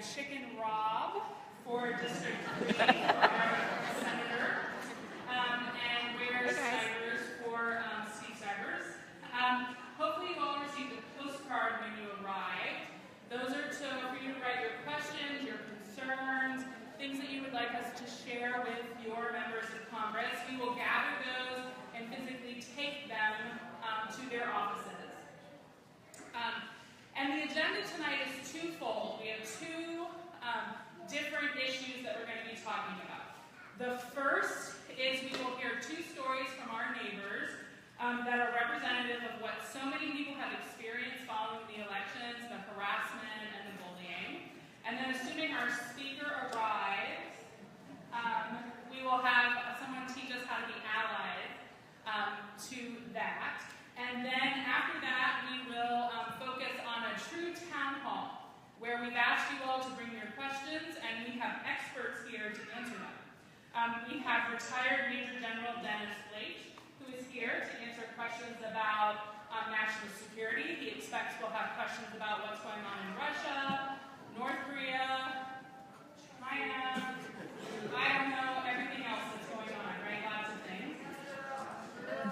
Chicken Rob for District 3 for our Senator, and Ware Stivers for Steve Stivers. Hopefully you all received a postcard when you arrived. Those are for you to write your questions, your concerns, things that you would like us to share with your members of Congress. We will gather those and physically take them to their offices. And the agenda tonight is twofold. We have two different issues that we're going to be talking about. The first is we will hear two stories from our neighbors that are representative of what so many people have experienced following the elections, the harassment and the bullying. And then assuming our speaker arrives, we will have someone teach us how to be allies to that. And then after that, we will focus on a true town hall, where we've asked you all to bring your questions, and we have experts here to answer them. We have retired Major General Dennis Blake, who is here to answer questions about national security. He expects we'll have questions about what's going on in Russia, North Korea, China, I don't know, everything else that's going on, right? Lots of things.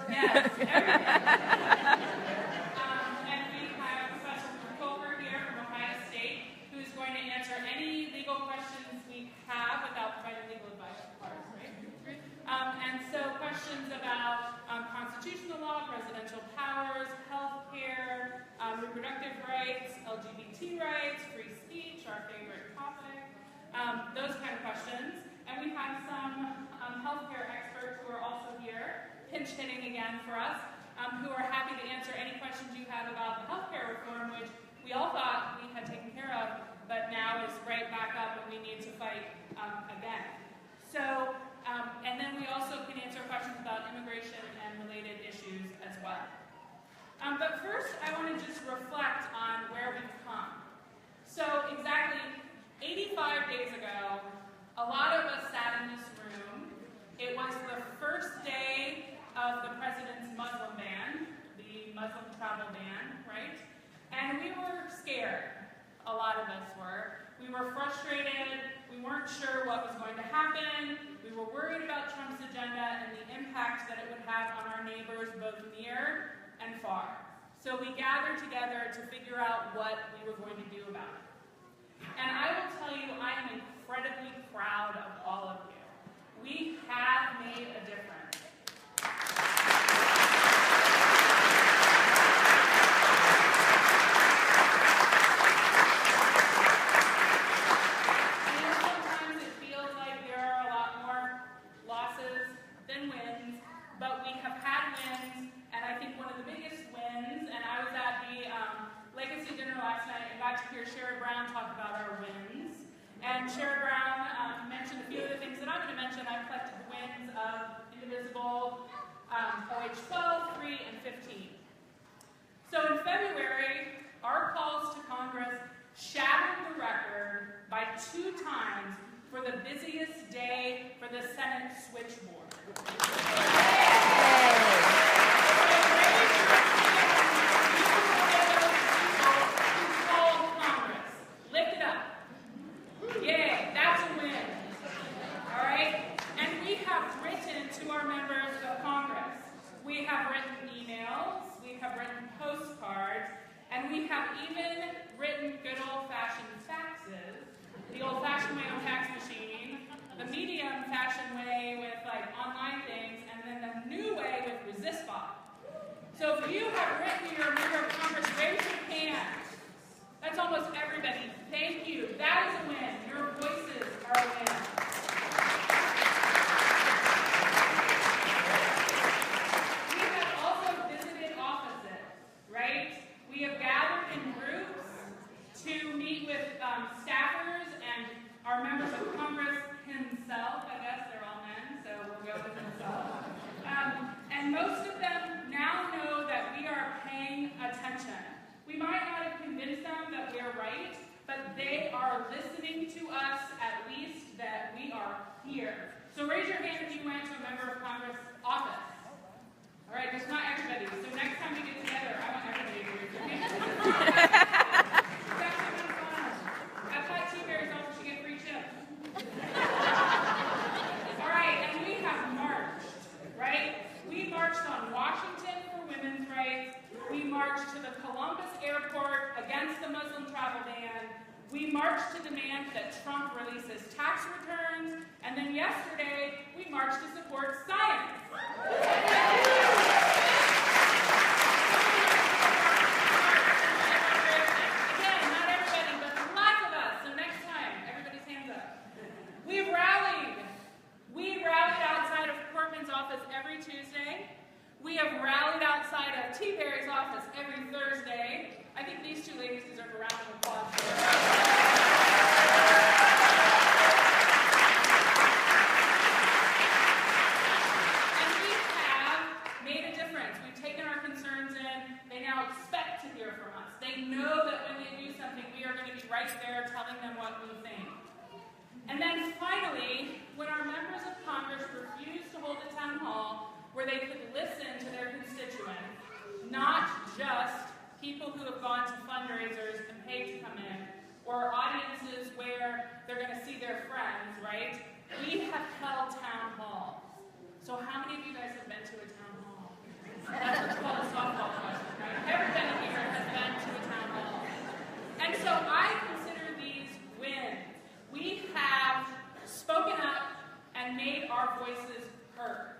Yes, everything. And we have Professor Coker here from Ohio State, who's going to answer any legal questions we have without providing legal advice, of course, right? And so questions about constitutional law, presidential powers, health care, reproductive rights, LGBT rights, free speech, our favorite topic, those kind of questions. And we have some healthcare experts who are also here, pinch hitting again for us, who are happy to answer any questions you have about the healthcare reform, which we all thought we had taken care of, but now is right back up and we need to fight again. So, and then we also can answer questions about immigration and related issues as well. But first, I want to just reflect on where we've come. So exactly 85 days ago, a lot of us sat in this room. It was the first day of the president's Muslim ban, the Muslim travel ban, right? And we were scared. A lot of us were. We were frustrated. We weren't sure what was going to happen. We were worried about Trump's agenda and the impact that it would have on our neighbors both near and far. So we gathered together to figure out what we were going to do about it. And I will tell you, I am incredibly proud of all of you. We have made a difference. Sometimes it feels like there are a lot more losses than wins, but we have had wins, and I think one of the biggest wins, and I was at the Legacy dinner last night and got to hear Sherrod Brown talk about our wins. And Sherrod Brown mentioned a few of the things that I'm going to mention. I collected the wins of Indivisible, OH 12, 3, and 15. So in February, our calls to Congress shattered the record by 2 times for the busiest day for the Senate switchboard. Yeah, that's a win. All right? And we have written to our members of Congress. We have written emails, we have written postcards, and we have even written good old-fashioned faxes, the old-fashioned way on fax machine, the medium-fashioned way with online things, and then the new way with ResistBot. So if you have written to your member of Congress, raise your hand. That's almost everybody. Thank you. That is a win. Your voices are a win. We have also visited offices, right? We have gathered in groups to meet with staffers and our members of Congress himself. I guess they're all men, so we'll go with himself. And most of them now know that we are paying attention. We might not have convinced them that we're right, but they are listening to us, at least that we are here. So raise your hand if you went to a member of Congress office. All right, there's not everybody. So next time we get together, I want everybody to raise their hand. It's actually kind of fun. I've got 2 very Columbus airport against the Muslim travel ban. We marched to demand that Trump releases tax returns. And then yesterday, we marched to support science. Again, not everybody, but lots of us. So next time, everybody's hands up. We rallied outside of Portman's office every Tuesday. We have rallied outside of T. Berry's office every Thursday. I think these two ladies deserve a round of applause for it. And we have made a difference. We've taken our concerns in. They now expect to hear from us. They know that when they do something, we are going to be right there telling them what we think. And then finally, when our members of Congress refused to hold a town hall where they could listen to their constituents, not just people who have gone to fundraisers and paid to come in, or audiences where they're going to see their friends, right? We have held town halls. So how many of you guys have been to a town hall? That's what's called a softball question, right? Everybody here has been to a town hall. And so I consider these wins. We have spoken up and made our voices heard.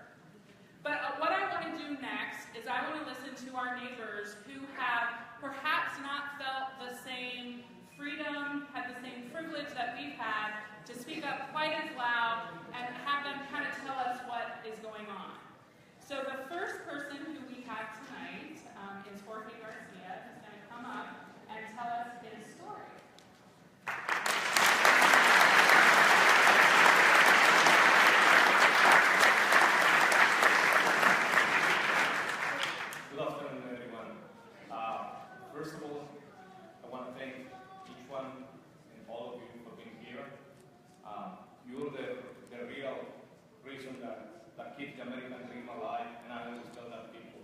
But what I want to do next is I want to listen to our neighbors who have perhaps not felt the same freedom, had the same privilege that we've had to speak up quite as loud and have them kind of tell us what is going on. So the first person who we have tonight is Jorge Garcia, who's going to come up and tell us his story. Good afternoon, everyone. First of all, I want to thank each one and all of you for being here. You're the real reason that keeps the American dream alive, and I always tell that people.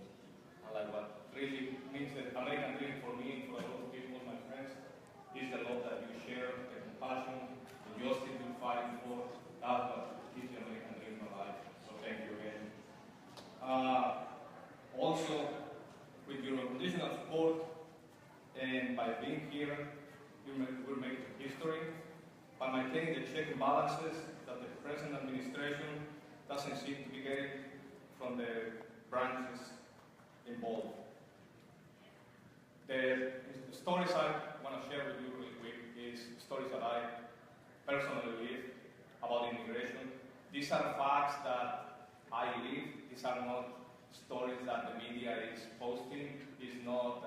Like what really means the American dream for me and for a lot of people, my friends, is the love that you share, the compassion, the justice you're fighting for. That's what keeps the American dream alive. So thank you again. Also, with your unconditional support and by being here, we're making history. By maintaining the check and balances that the present administration doesn't seem to be getting from the branches involved. The stories I want to share with you really quick is stories that I personally live about immigration. These are facts that I live. These are not stories that the media is posting. It's not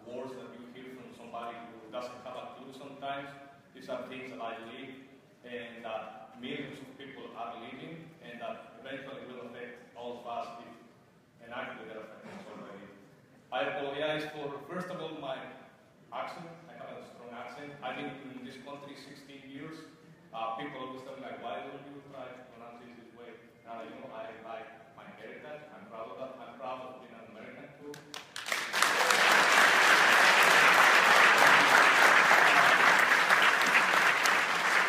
words that you hear from somebody who doesn't have a clue sometimes. These are things that I live and that millions of people are living and that eventually will affect all of us if, and actually they're affecting us already. I apologize for, first of all, my accent. I have a strong accent. I've been in this country 16 years. People always tell me, like, why don't you try to pronounce it this way? And you know, I like my heritage. I'm proud of that. I'm proud of being an American too.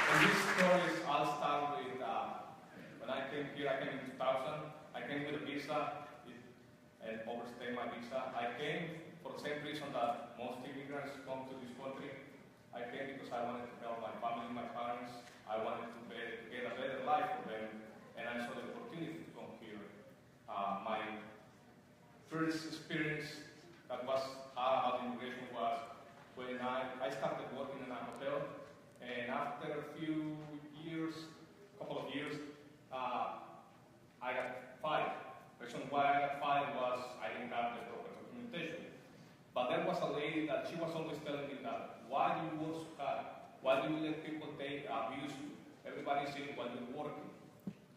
And these stories all start with, when I came here, I came in 2000. I came with a visa and overstayed my visa. I came for the same reason that most immigrants come to this country. I came because I wanted to help my family, my parents. I wanted to get a better life for them, and I saw the opportunity to come here. My first experience that was about immigration was when I started working in a hotel, and after a few years, couple of years, I got fired. The reason why I got fired was I didn't have the proper documentation. But there was a lady that she was always telling me that, why do you work so hard? Why do you let people abuse you? Everybody's seeing while you're working.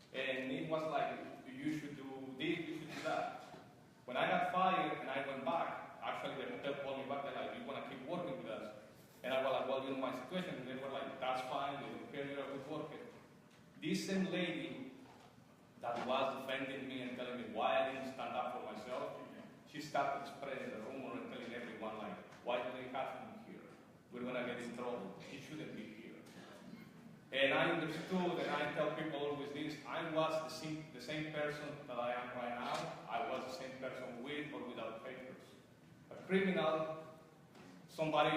And it was like, you should do this, you should do that. When I got fired and I went back, actually the hotel called me back, they're like, you want to keep working with us? And I was like, well, you know my situation. And they were like, that's fine, we don't care, you're a good worker. This same lady that was defending me and telling me why I didn't stand up for myself, she started spreading the rumor and telling everyone, like, why do they have him here? We're going to get in trouble. He shouldn't be here. And I understood, and I tell people always this, I was the same person that I am right now. I was the same person with or without papers. A criminal somebody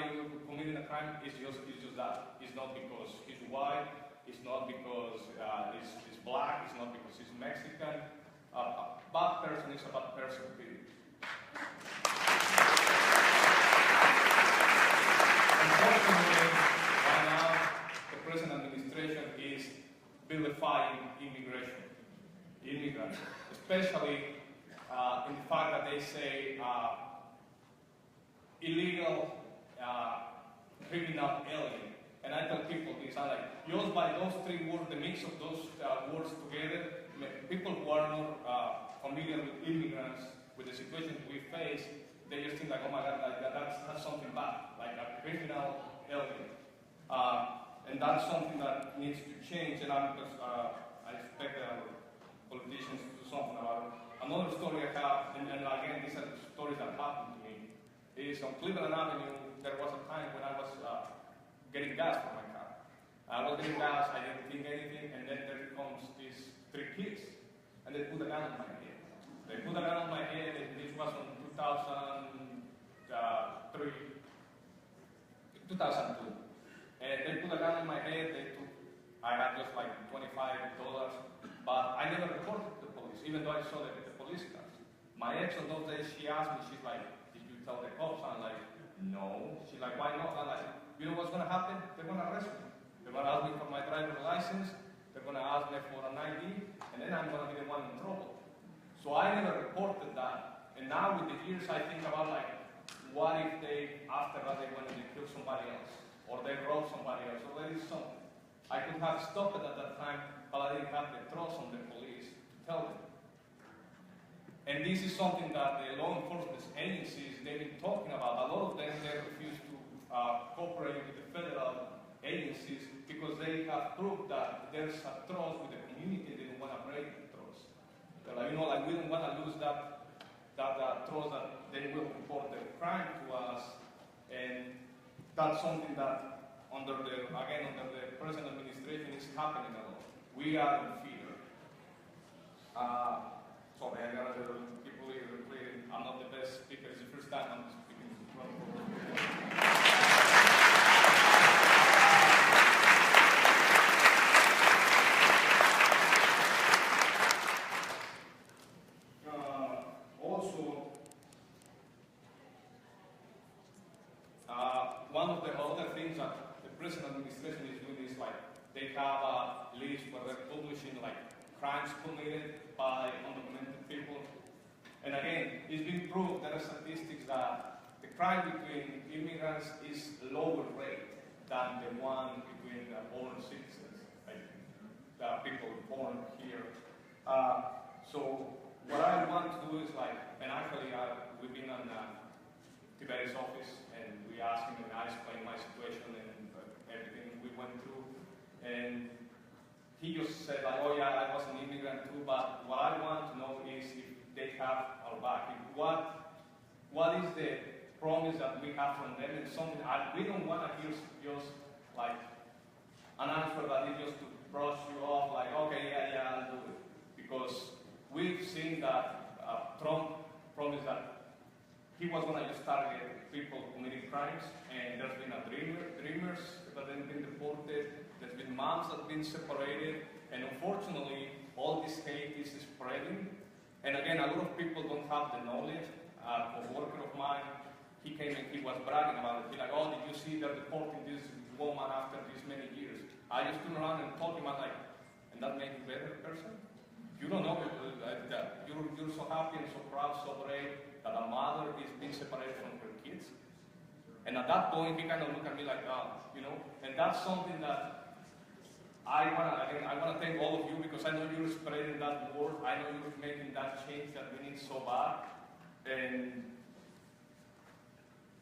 committing a crime is just that. It's not because he's white, it's not because he's black, it's not because he's Mexican. A bad person is a bad person, period. Unfortunately, right now, the present administration is vilifying immigrants, especially in the fact that they say illegal criminal alien. And I tell people this, I'm like, just by those three words, the mix of those words together, people who are not familiar with immigrants, with the situations we face, they just think like, oh my God, like that's something bad, like a criminal alien. And that's something that needs to change, and I expect that politicians to do something about it. Another story I have, and again, these are the stories that happened to me, is on Cleveland Avenue, there was a time when I was getting gas for my car. I was getting gas, I didn't think anything, and then there comes these three kids, and they put a gun on my head. They put a gun on my head, and this was in 2002. And they put a gun on my head, I had just like $25, but I never reported to the police, even though I saw the police cars. My ex on those days, she asked me, she's like, did you tell the cops? I'm like, no. She's like, why not? I'm like, you know what's going to happen? They're going to arrest me. They're going to ask me for my driver's license, they're going to ask me for an ID, and then I'm going to be the one in trouble. So I never reported that. And now with the years, I think about like, what if they, after that, they went and they kill somebody else? Or they rob somebody else, or there is something. I could have stopped it at that time, but I didn't have the trust on the police to tell them. And this is something that the law enforcement agencies, they've been talking about. A lot of them, they refuse to cooperate with the federal agencies because they have proved that there's a trust with the community. They don't want to break the trust. They're like, you know, like we don't want to lose that trust that they will report the crime to us. And that's something that under the present administration is happening a lot. We are in fear. Sorry, I got a little people here. I'm not the best speaker. It's the first time I'm speaking in front of you. One of the other things that the present administration is doing is like they have a list where they're publishing like crimes committed by undocumented people. And again, it's been proved, there are statistics that the crime between immigrants is lower rate than the one between born citizens, like people born here. So what I want to do is like, and actually we've been on Tiberi's office, and we asked him, and I explained my situation and everything we went through, and he just said like, oh yeah, I was an immigrant too, but what I want to know is if they have our back. What is the promise that we have from them, and something we don't want to hear just like an answer that is just to brush you off, like, okay, yeah, I'll do it. Because we've seen that Trump promised that he was going to just target people committing crimes, and there's been dreamers that have been deported, there's been moms that have been separated, and unfortunately, all this hate is spreading. And again, a lot of people don't have the knowledge. A worker of mine, he came and he was bragging about it. He's like, oh, did you see they're deporting this woman after this many years? I just turned around and told him, I'm like, and that makes you a better person? You don't know that you're so happy and so proud, so brave that a mother is being separated from her kids. And at that point, he kind of looked at me like, you know, and that's something that I want to thank all of you, because I know you're spreading that word. I know you're making that change that we need so bad. And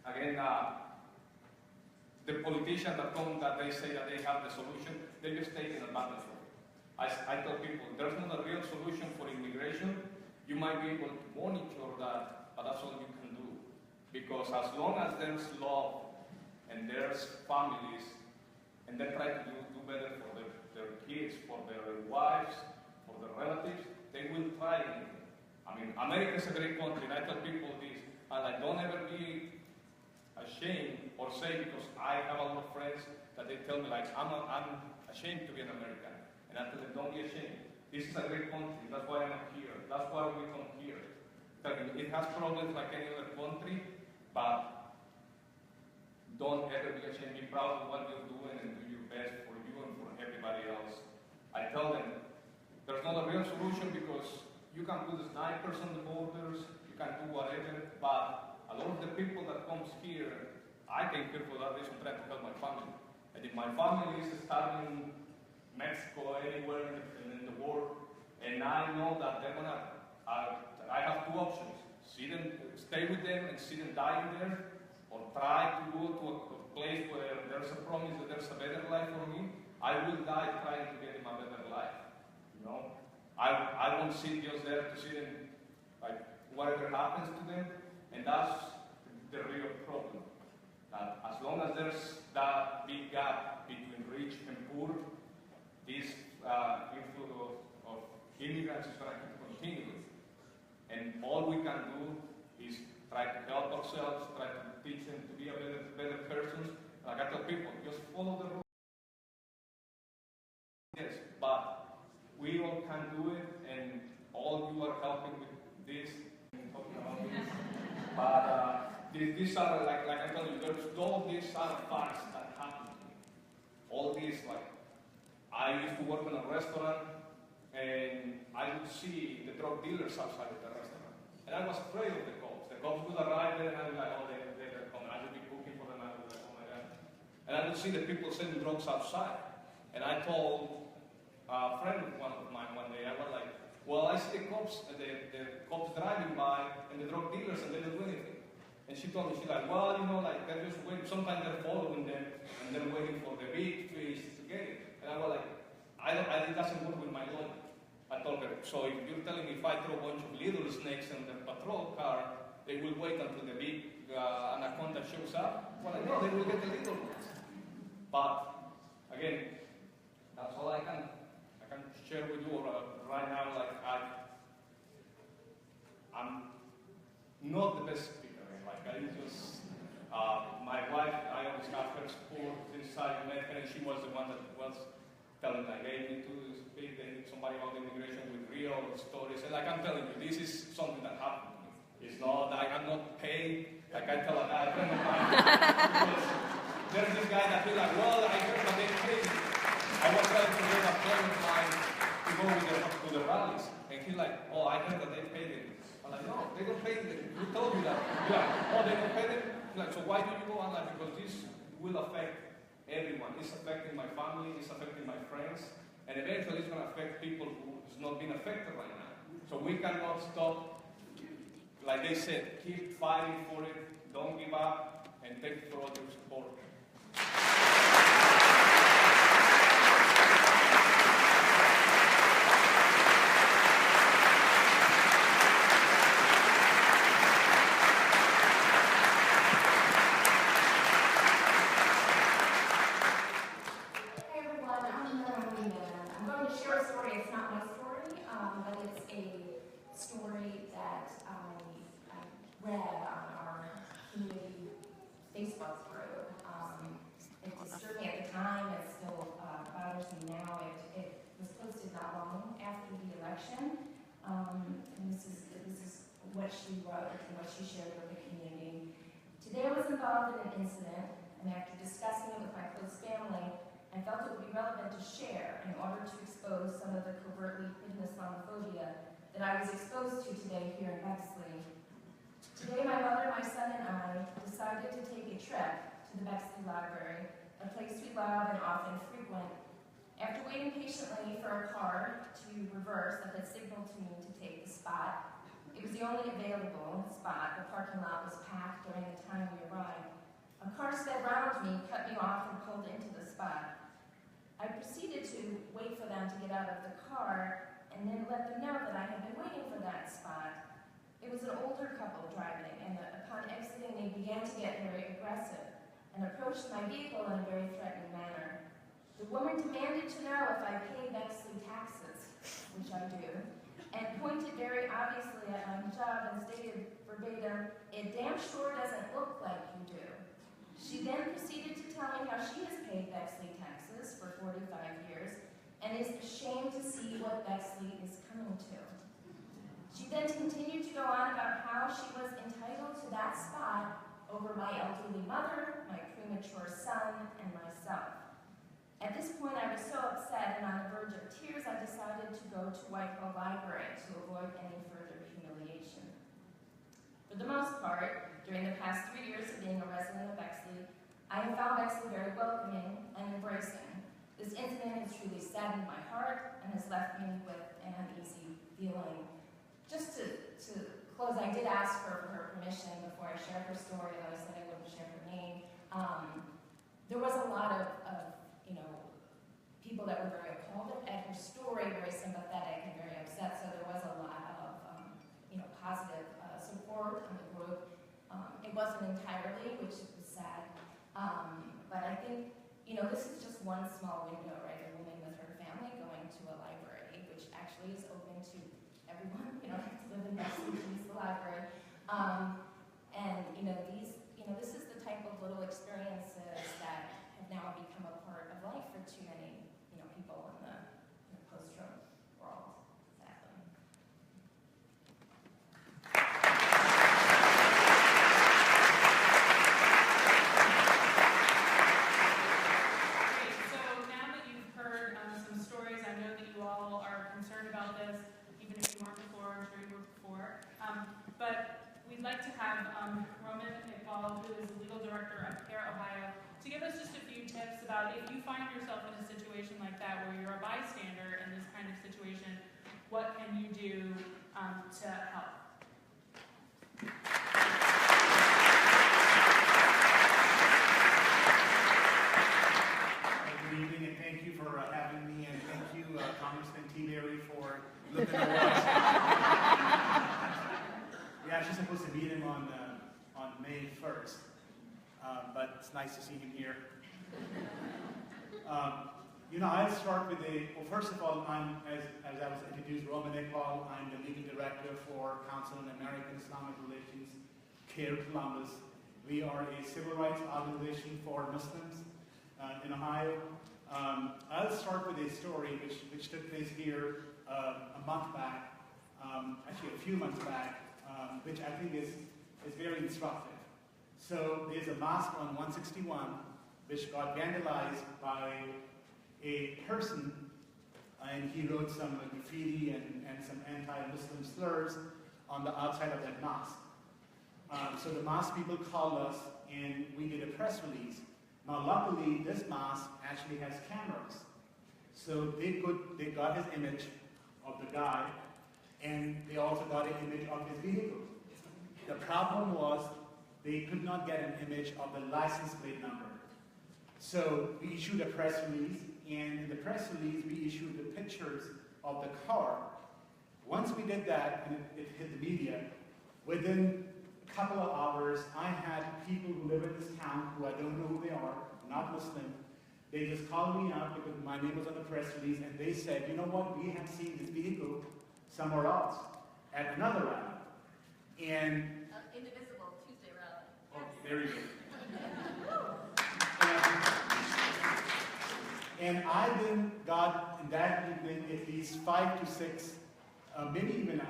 again, the politicians that come that they say that they have the solution, they're just taking advantage of it. I tell people, there's not a real solution for immigration. You might be able to monitor that, but that's all you can do. Because as long as there's love and there's families, and they try to do better for their kids, for their wives, for their relatives, they will try anything. I mean, America is a great country, and I tell people this, and like, don't ever be ashamed or say, because I have a lot of friends that they tell me like, I'm ashamed to be an American. And I tell them, don't be ashamed. This is a great country. That's why I'm here. That's why we come here. It has problems like any other country, but don't ever be ashamed. Be proud of what you're doing and do your best for you and for everybody else. I tell them, there's not a real solution because you can put snipers on the borders, you can do whatever, but a lot of the people that comes here, I came here for that reason, trying to help my family. And if my family is starving in Mexico, anywhere in the world, and I know that they're gonna, I have two options: stay with them and see them dying there, or try to go to a place where there's a promise that there's a better life for me. I will die trying to get him a better life. You know, I won't sit just there to see them, like whatever happens to them, and that's the real problem. That as long as there's that big gap between rich and poor, this inflow of immigrants is going to keep continuing. And all we can do is try to help ourselves, try to teach them to be a better persons. Like I tell people, just follow the rules. Yes, but we all can do it, and all you are helping with this, talking about this. But these are, like I tell you, there's all these other facts that happen to me. All these, like, I used to work in a restaurant, and I would see the drug dealers outside of the restaurant. And I was afraid of the cops. The cops would arrive there, and I was like, oh, they're coming. I would be cooking for them. I would be like, oh my God. And I would see the people selling drugs outside. And I told a friend of mine one day, I was like, well, I see the cops driving by, and the drug dealers, and they don't do anything. And she told me, she's like, well, you know, like, they're just waiting. Sometimes they're following them, and they're waiting for the big fish to get it. And I was like, it doesn't work with my logic. I told her, so if you're telling me if I throw a bunch of little snakes in the patrol car, they will wait until the big anaconda shows up? Well, I know, they will get the little ones. But, again, that's all I can share with you right now. Like, I'm not the best speaker. Like, I just, my wife, I always have her support since I met her, and she was the one that was telling, like, hey, you need to speak, they need somebody about immigration with real stories. And like I'm telling you, this is something that happened to me. It's not like I'm not paid, like I tell a friend of mine. Because there's this guy that he's like, well, I heard that they paid me. I was trying to get a friend of mine to go to the rallies. And he's like, oh, I heard that they paid him. I'm like, no, they don't pay them. Who told you that? He's like, oh, they don't pay them? He's like, so why do you go on that? Because this will affect everyone. It's affecting my family, it's affecting my friends, and eventually it's going to affect people who's not being affected right now. So we cannot stop. Like they said, keep fighting for it, don't give up, and thank you for all your support. She wrote and what she shared with the community. Today I was involved in an incident, and after discussing it with my close family, I felt it would be relevant to share in order to expose some of the covertly hidden Islamophobia that I was exposed to today here in Bexley. Today my mother, my son, and I decided to take a trip to the Bexley Library, a place we love and often frequent. After waiting patiently for a car to reverse that had signaled to me to take the spot, it was the only available spot. The parking lot was packed during the time we arrived. A car sped round me, cut me off, and pulled into the spot. I proceeded to wait for them to get out of the car and then let them know that I had been waiting for that spot. It was an older couple driving, and upon exiting, they began to get very aggressive and approached my vehicle in a very threatening manner. The woman demanded to know if I paid Bexley taxes, which I do, and pointed very obviously at my hijab and stated verbatim, "It damn sure doesn't look like you do." She then proceeded to tell me how she has paid Bexley taxes for 45 years and is ashamed to see what Bexley is coming to. She then continued to go on about how she was entitled to that spot over my elderly mother, my premature son, and myself. At this point, I was so upset and on the verge of tears, I decided to go to Whitehall Library to avoid any further humiliation. For the most part, during the past 3 years of being a resident of Bexley, I have found Bexley very welcoming and embracing. This incident has truly saddened my heart and has left me with an uneasy feeling. Just to close, I did ask her for her permission before I shared her story, though I said I wouldn't share her name. There was a lot of people that were very appalled at her story, very sympathetic and very upset, so there was a lot of positive support in the group. It wasn't entirely, which was sad, but I think this is just one small window, right? A woman with her family going to a library, which actually is open to everyone. You don't have to live in Bexley to use the library. This is the type of little experiences that have now become a part of life for too many people in the post-Trump world, sadly. Great. So now that you've heard some stories, I know that you all are concerned about this, even if you weren't before, I'm sure you were before. But we'd like to have Roman Iqbal, who is the legal director of CARE Ohio, to give us just a few tips about if you find yourself in a situation like that where you're a bystander in this kind of situation, what can you do to help? Good evening, and thank you for having me, and thank you, Congressman T. Berry, for looking at us. We're actually supposed to meet him on May 1st. But it's nice to see him here. I'll start with first of all, as I was introduced, Roman Iqbal. I'm the legal director for Council on American Islamic Relations, CARE Columbus. We are a civil rights organization for Muslims in Ohio. I'll start with a story which took place here a month back, actually a few months back, which I think is very instructive. So there's a mosque on 161 which got vandalized by a person, and he wrote some graffiti and some anti-Muslim slurs on the outside of that mosque. So the mosque people called us and we did a press release. Now luckily this mosque actually has cameras. So they got his image of the guy, and they also got an image of his vehicle. The problem was they could not get an image of the license plate number. So we issued a press release, and in the press release we issued the pictures of the car. Once we did that, and it hit the media, within a couple of hours I had people who live in this town who I don't know who they are, not Muslim. They just called me up because my name was on the press release, and they said, you know what, we have seen this vehicle somewhere else at another rally. And Indivisible Tuesday rally. oh, there you go. And I then got in that evening at least 5 to 6, maybe even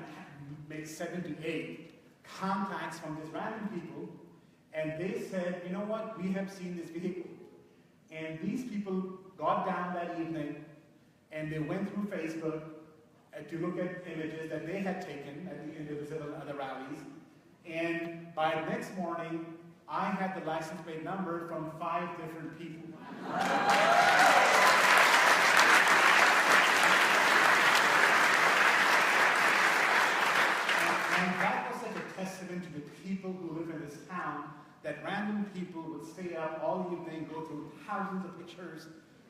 7 to 8 contacts from these random people, and they said, you know what, we have seen this vehicle. And these people got down that evening and they went through Facebook to look at images that they had taken at the Indivisible and other rallies. And by the next morning, I had the license plate number from 5 different people. And that was such a testament to the people who live in this town, that random people would stay up all evening, go through thousands of pictures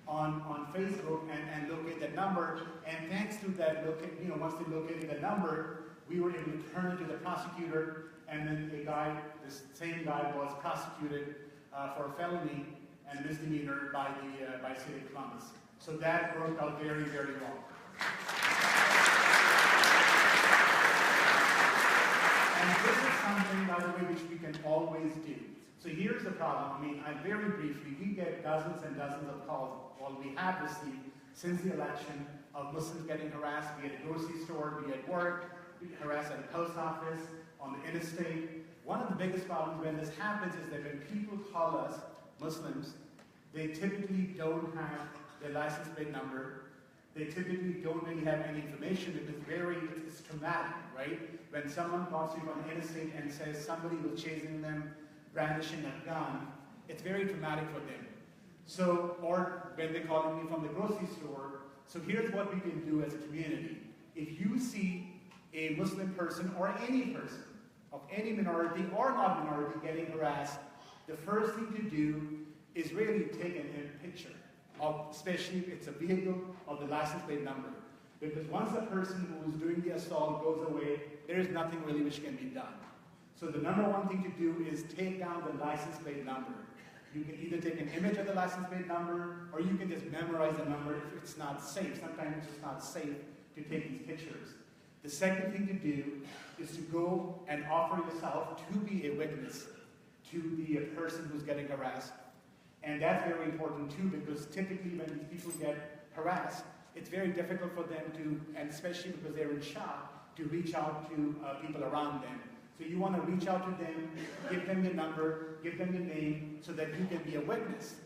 on Facebook and locate that number. And thanks to that, once they located the number, we were able to turn it to the prosecutor, and then this same guy was prosecuted for a felony and misdemeanor by City of Columbus. So that worked out very, very well. And this is something, by the way, which we can always do. So here's the problem. I mean, very briefly, we get dozens and dozens of calls, well, we have received since the election, of Muslims getting harassed, be at a grocery store, be at work, be harassed at a post office, on the interstate. One of the biggest problems when this happens is that when people call us, Muslims, they typically don't have their license plate number. They typically don't really have any information because it's traumatic, right? When someone calls you on the interstate and says somebody was chasing them, brandishing a gun, it's very traumatic for them. So, or when they're calling me from the grocery store. So here's what we can do as a community. If you see a Muslim person or any person of any minority or not minority getting harassed, the first thing to do is really take a picture of, especially if it's a vehicle, of the license plate number. Because once the person who is doing the assault goes away, there is nothing really which can be done. So the number one thing to do is take down the license plate number. You can either take an image of the license plate number, or you can just memorize the number if it's not safe. Sometimes it's just not safe to take these pictures. The second thing to do is to go and offer yourself to be a witness to the person who's getting harassed. And that's very important too, because typically when these people get harassed, it's very difficult for them to, and especially because they're in shock, to reach out to people around them. So you want to reach out to them, give them your number, give them your name, so that you can be a witness.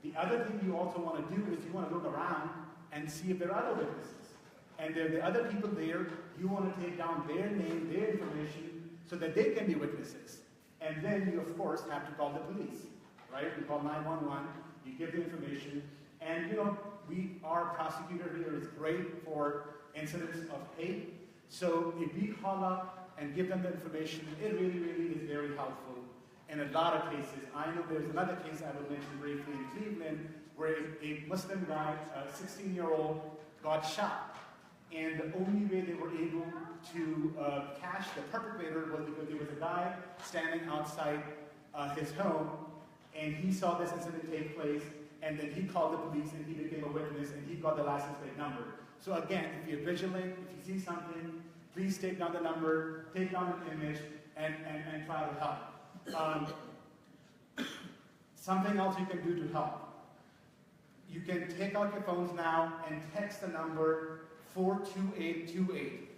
The other thing you also want to do is you want to look around and see if there are other witnesses. And there are the other people there, you want to take down their name, their information, so that they can be witnesses. And then you, of course, have to call the police, right? You call 911, you give the information, and our prosecutor here is great for incidents of hate. So if we call up and give them the information, it really, really is very helpful in a lot of cases. I know there's another case I will mention briefly in Cleveland, where a Muslim guy, a 16-year-old, got shot. And the only way they were able to catch the perpetrator was because there was a guy standing outside his home, and he saw this incident take place, and then he called the police, and he became a witness, and he got the license plate number. So again, if you're vigilant, if you see something, please take down the number, take down an image, and try to help. Something else you can do to help. You can take out your phones now and text the number 42828.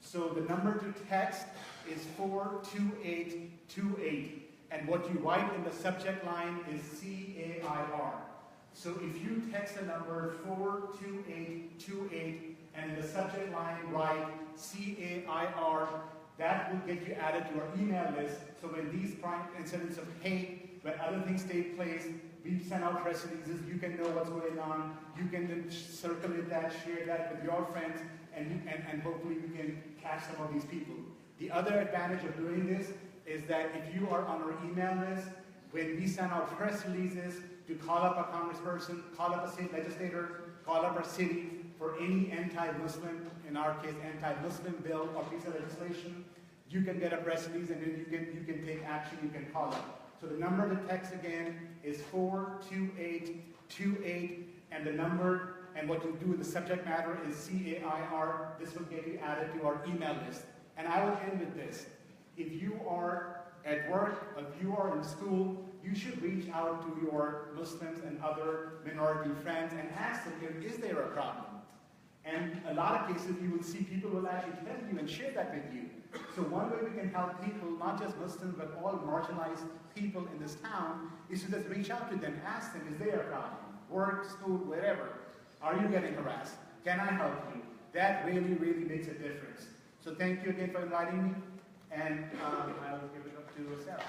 So the number to text is 42828. And what you write in the subject line is CAIR. So if you text the number 42828 and in the subject line write CAIR, that will get you added to our email list. So when these incidents of hate, when other things take place, we send out press releases, you can know what's going on, you can then circulate that, share that with your friends, and hopefully we can catch some of these people. The other advantage of doing this is that if you are on our email list, when we send out press releases to call up a congressperson, call up a state legislator, call up our city for any anti-Muslim, in our case anti-Muslim bill or piece of legislation, you can get a press release and then you can take action, you can call up. So the number to text again is 42828, and the number, and what you do in the subject matter is CAIR. This will get you added to our email list. And I will end with this. If you are at work, if you are in school, you should reach out to your Muslims and other minority friends and ask them, is there a problem? And a lot of cases you will see people will actually tell you and share that with you. So one way we can help people, not just Muslims, but all marginalized people in this town, is to just reach out to them, ask them, is there a problem? Work, school, wherever. Are you getting harassed? Can I help you? That really, really makes a difference. So thank you again for inviting me, and I'll give it up to Sarah.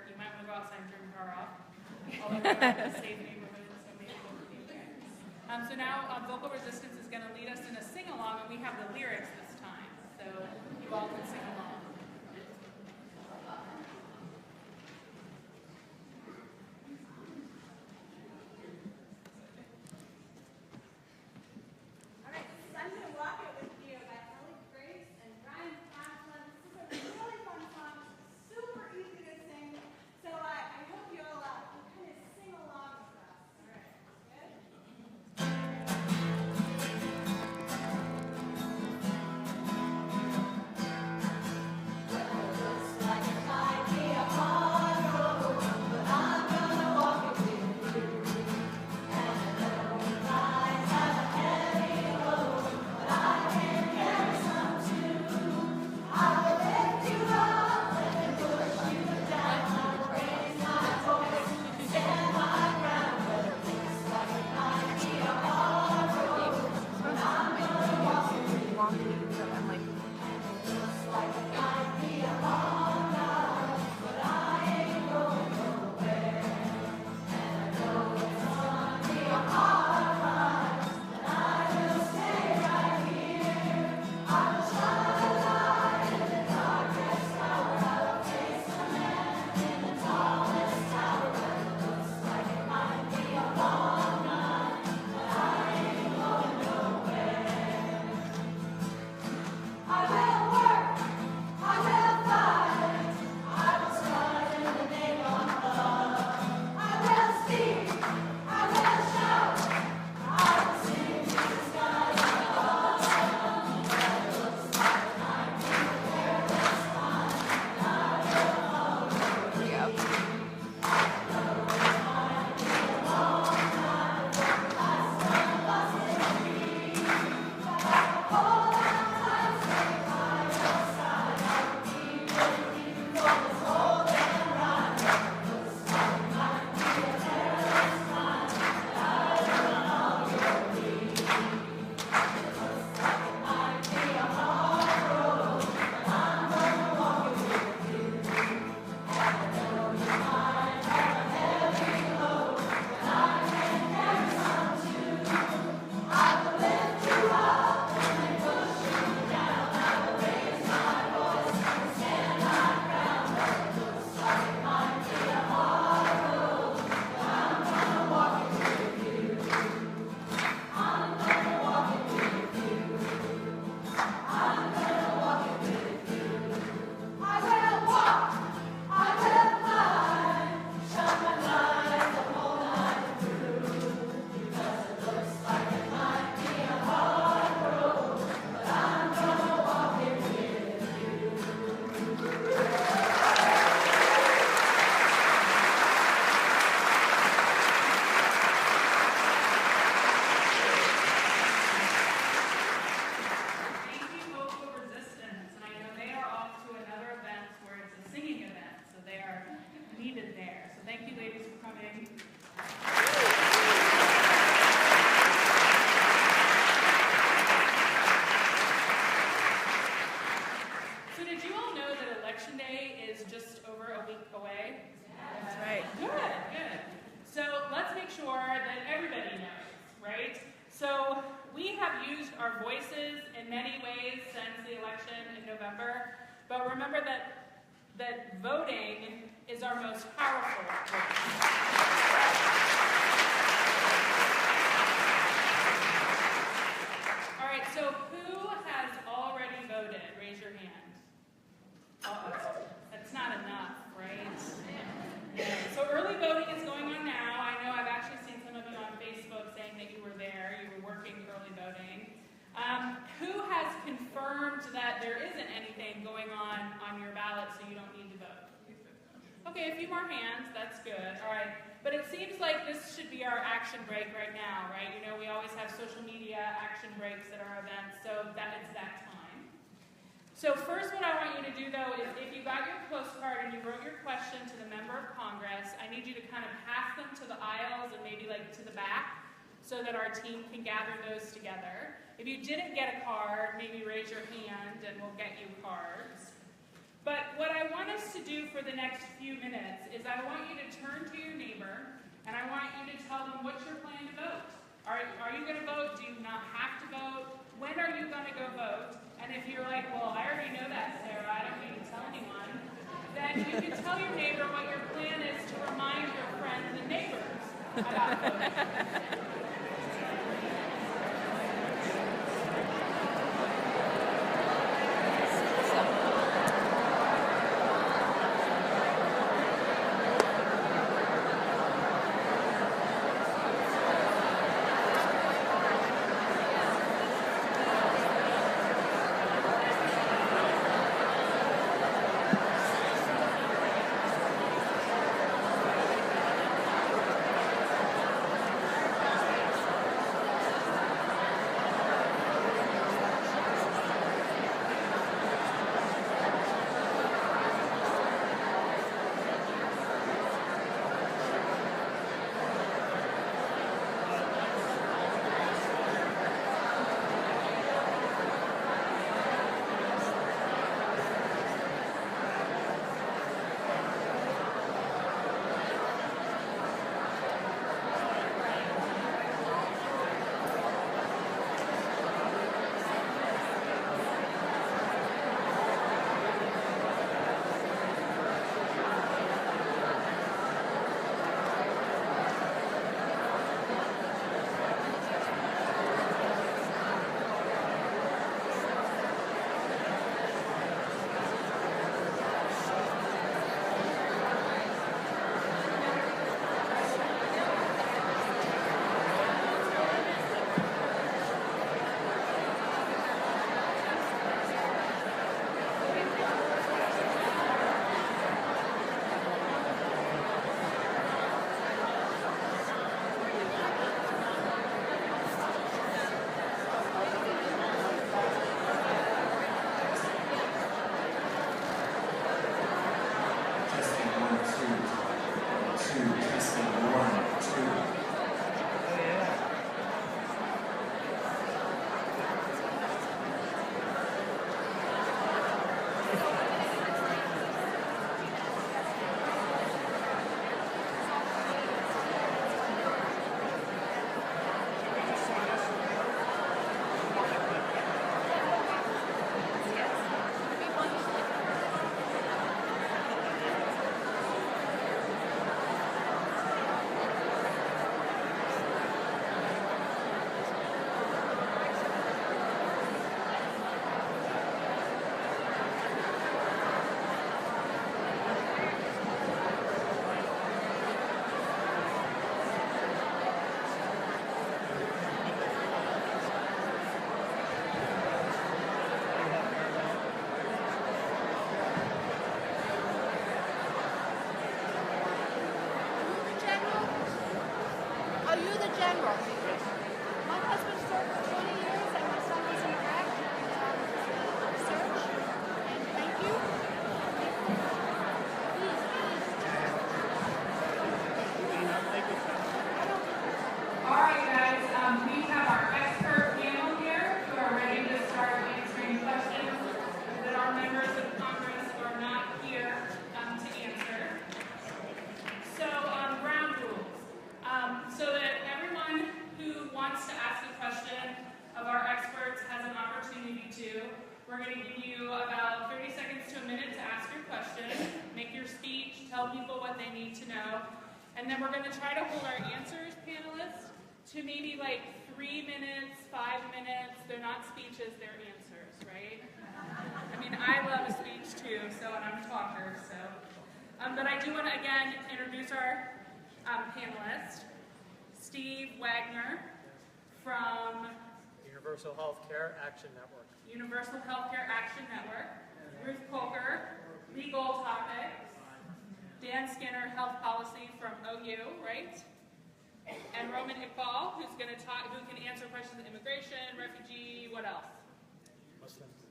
You might want to go outside and turn your car off. Although we're not in a safe neighborhood, so maybe we'll be there. So now Vocal Resistance is going to lead us in a sing-along, and we have the lyrics this time. So you all can sing along. So we have used our voices in many ways since the election in November, but remember that voting is our most powerful voice. All right, so who has already voted? Raise your hand. That's not enough, right? So early voting is going on now. I know I've actually seen some of you on Facebook saying that you were there, you were working early voting. Who has confirmed that there isn't anything going on your ballot so you don't need to vote? Okay, a few more hands, that's good. All right, but it seems like this should be our action break right now, right? You know, we always have social media action breaks at our events, so that it's that time. So first what I want you to do though is if you got your postcard and you wrote your question to the member of Congress, I need you to kind of pass them to the aisles and maybe like to the back so that our team can gather those together. If you didn't get a card, maybe raise your hand and we'll get you cards. But what I want us to do for the next few minutes is I want you to turn to your neighbor and I want you to tell them what's your plan to vote. Are you going to vote? Do you not have to vote? When are you going to go vote? And if you're like, well, I already know that, Sarah, I don't need to tell anyone, then you can tell your neighbor what your plan is to remind your friends and neighbors about voting. question, make your speech, tell people what they need to know, and then we're going to try to hold our answers, panelists, to maybe like 3 minutes, 5 minutes. They're not speeches, they're answers, right? I mean, I love a speech too, and I'm a talker, so. But I do want to, again, introduce our panelists. Steve Wagner from Universal Healthcare Action Network. Universal Healthcare Action Network. Ruth Coker, Legal Topics. Dan Skinner, Health Policy from OU, right? And Roman Iqbal, who can answer questions on immigration, refugee, what else? Muslims?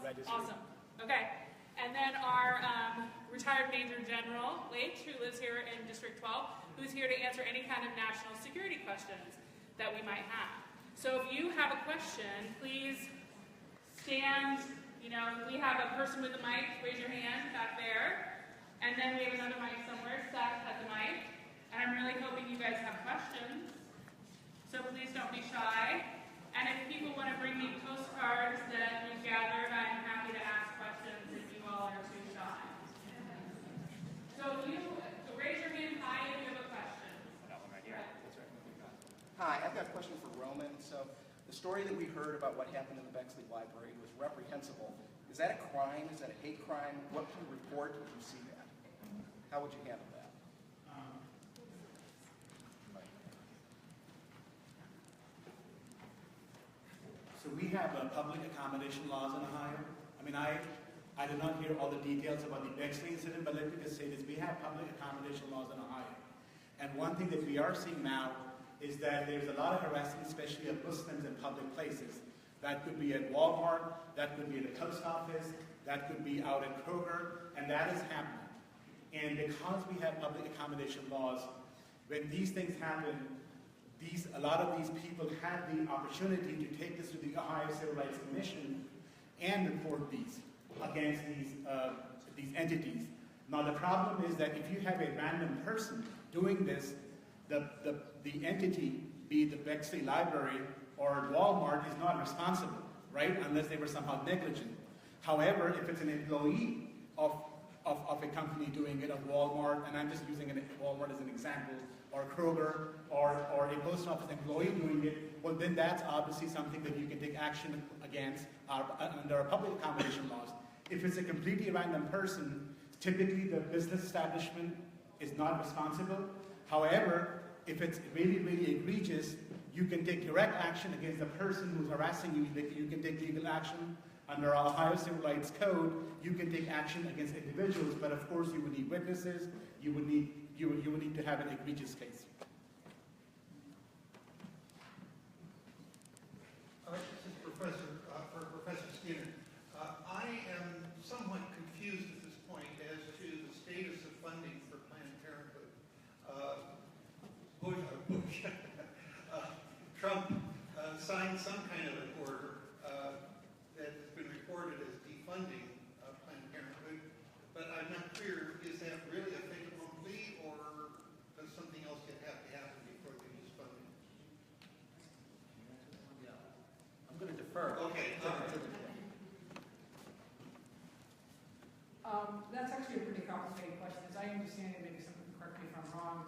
Registry. Awesome. Okay. And then our retired Major General, Leach, who lives here in District 12, who's here to answer any kind of national security questions that we might have. So if you have a question, please stand. We have a person with a mic. Raise your hand back there. And then we have another mic somewhere. Seth has a mic. And I'm really hoping you guys have questions. So please don't be shy. And if people want to bring me postcards that we've gathered, I'm happy to ask questions if you all are too shy. So raise your hand high if you have a question. Hi, I've got a question for Roman. So the story that we heard about what happened in the Bexley Library was reprehensible. Is that a crime? Is that a hate crime? What can you report if you see that? How would you handle that? So we have public accommodation laws in Ohio. I mean, I did not hear all the details about the Bexley incident, but let me just say this. We have public accommodation laws in Ohio. And one thing that we are seeing now is that there's a lot of harassment, especially of Muslims in public places. That could be at Walmart, that could be at the post office, that could be out at Kroger, and that is happening. And because we have public accommodation laws, when these things happen, a lot of these people have the opportunity to take this to the Ohio Civil Rights Commission and report these against these entities. Now the problem is that if you have a random person doing this, the entity, be it the Bexley Library or Walmart, is not responsible, right? Unless they were somehow negligent. However, if it's an employee of a company doing it, of Walmart, and I'm just using Walmart as an example, or Kroger, or a post office employee doing it, well then that's obviously something that you can take action against under our public accommodation laws. If it's a completely random person, typically the business establishment is not responsible. However, if it's really, really egregious, you can take direct action against the person who's harassing you. You can take legal action under our Ohio Civil Rights Code. You can take action against individuals, but of course you would need witnesses. You would need to have an egregious case. This is Professor Skinner. I am somewhat confused at this point as to the status of funding for Planned Parenthood. Trump signed some kind of an order that has been reported as defunding Planned Parenthood, but I'm not clear, is that really a fait accompli, or does something else have to happen before they use funding? Yeah. I'm going to defer. Okay. That's actually a pretty complicated question. As I understand it, maybe someone can correct me if I'm wrong.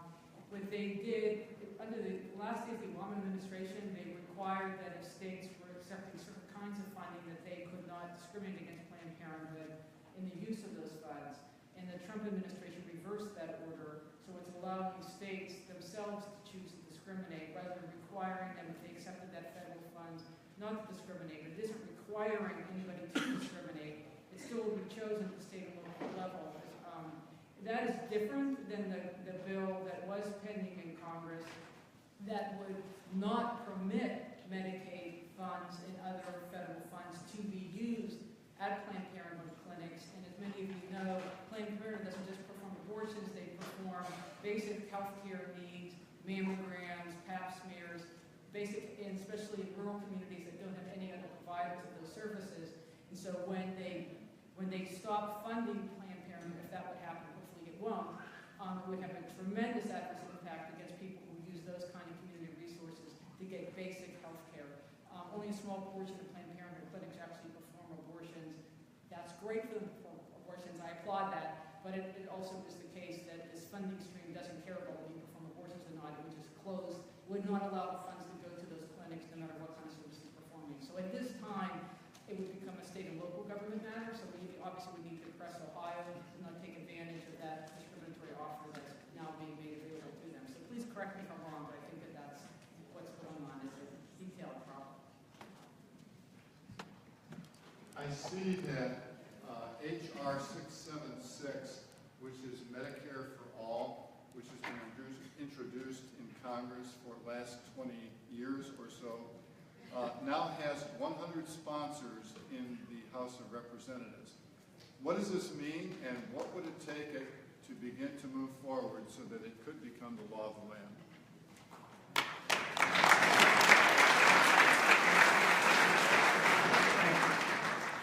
What they did, under the last days of the Obama administration, they required that if states were accepting certain kinds of funding, that they could not discriminate against Planned Parenthood in the use of those funds. And the Trump administration reversed that order, so it's allowing states themselves to choose to discriminate, rather than requiring them, if they accepted that federal funds, not to discriminate. It isn't requiring anybody to discriminate. It still will be chosen at the state and local level. That is different than the bill that was pending in Congress that would not permit Medicaid funds and other federal funds to be used at Planned Parenthood clinics. And as many of you know, Planned Parenthood doesn't just perform abortions, they perform basic health care needs, mammograms, pap smears, basic, and especially in rural communities that don't have any other providers of those services. And so when they stop funding Planned Parenthood, if that would happen, hopefully it won't, it would have a tremendous adverse impact against people who use those kind of community resources to get basic health care. Only a small portion of Planned Parenthood clinics actually perform abortions. That's great for abortions. I applaud applaud that, but it also is the case that this funding stream doesn't care about whether you perform abortions or not. It would just close, would not allow the funds to go to those clinics no matter what kind of services they're performing. So at this time, it would become a state and local government matter, so obviously we need to press Ohio to not take advantage of that discriminatory offer that's now being made available to them. So please correct me if I'm wrong, but I think that that's what's going on is a detailed problem. I see that H.R. 676, which is Medicare for All, which has been introduced in Congress for the last 20 years or so, now has 100 sponsors in the House of Representatives. What does this mean, and what would it take to begin to move forward so that it could become the law of the land?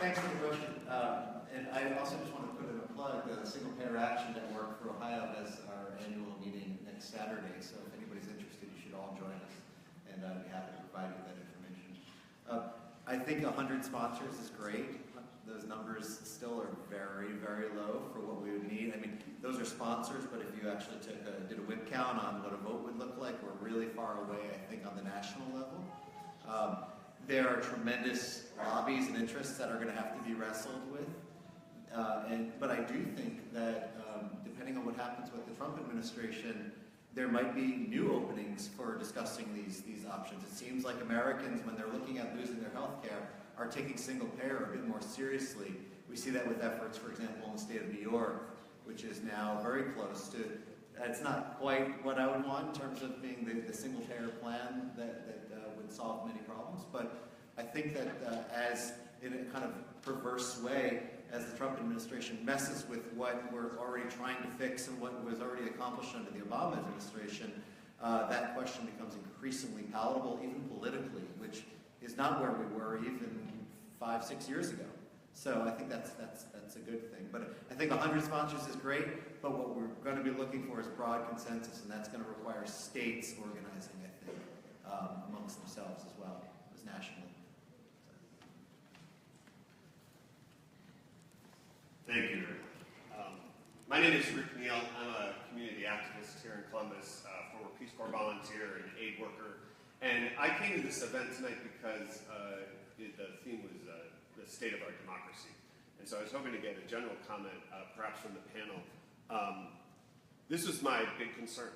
Thanks for the question. And I also just want to put in a plug. The Single Payer Action Network for Ohio has our annual meeting next Saturday, so if anybody's interested, you should all join us, and I'd be happy to provide you with that information. I think 100 sponsors is great. Those numbers still are very, very low for what we would need. I mean, those are sponsors, but if you actually did a whip count on what a vote would look like, we're really far away, I think, on the national level. There are tremendous lobbies and interests that are going to have to be wrestled with. But I do think that depending on what happens with the Trump administration, there might be new openings for discussing these options. It seems like Americans, when they're looking at losing their health care, are taking single payer a bit more seriously. We see that with efforts, for example, in the state of New York, which is now very close to, it's not quite what I would want in terms of being the single payer plan that would solve many problems. But I think that as in a kind of perverse way, as the Trump administration messes with what we're already trying to fix and what was already accomplished under the Obama administration, that question becomes increasingly palatable, even politically, which is not where we were even 5-6 years ago. So I think that's a good thing. But I think 100 sponsors is great, but what we're going to be looking for is broad consensus, and that's going to require states organizing, I think, amongst themselves as well as nationally. Thank you. My name is Rick Neal. I'm a community activist here in Columbus, former Peace Corps volunteer and aid worker. And I came to this event tonight because the theme was the state of our democracy. And so I was hoping to get a general comment, perhaps from the panel. This was my big concern,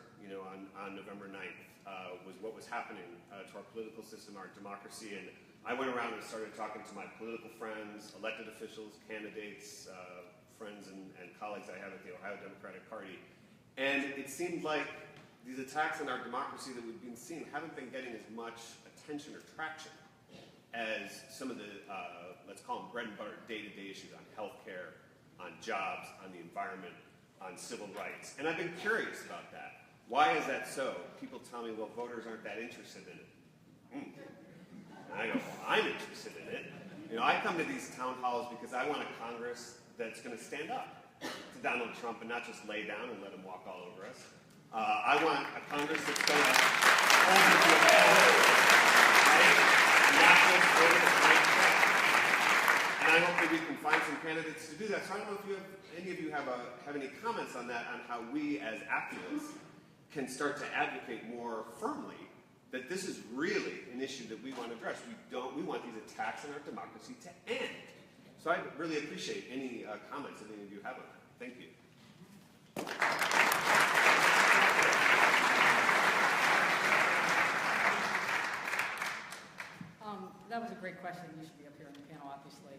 on November 9th, was what was happening to our political system, our democracy. And I went around and started talking to my political friends, elected officials, candidates, friends and colleagues I have at the Ohio Democratic Party. And it seemed like these attacks on our democracy that we've been seeing haven't been getting as much attention or traction as some of the, let's call them bread and butter day-to-day issues on healthcare, on jobs, on the environment, on civil rights. And I've been curious about that. Why is that so? People tell me, well, voters aren't that interested in it. And I go, well, I'm interested in it. I come to these town halls because I want a Congress that's going to stand up to Donald Trump and not just lay down and let him walk all over us. I want a Congress that's going to hold him to account, right? Not just hold him to account. And I hope that we can find some candidates to do that. So I don't know if any of you have any comments on that, on how we as activists can start to advocate more firmly that this is really an issue that we want to address. We want these attacks on our democracy to end. So I really appreciate any comments that any of you have on that. Thank you. That was a great question. You should be up here on the panel, obviously.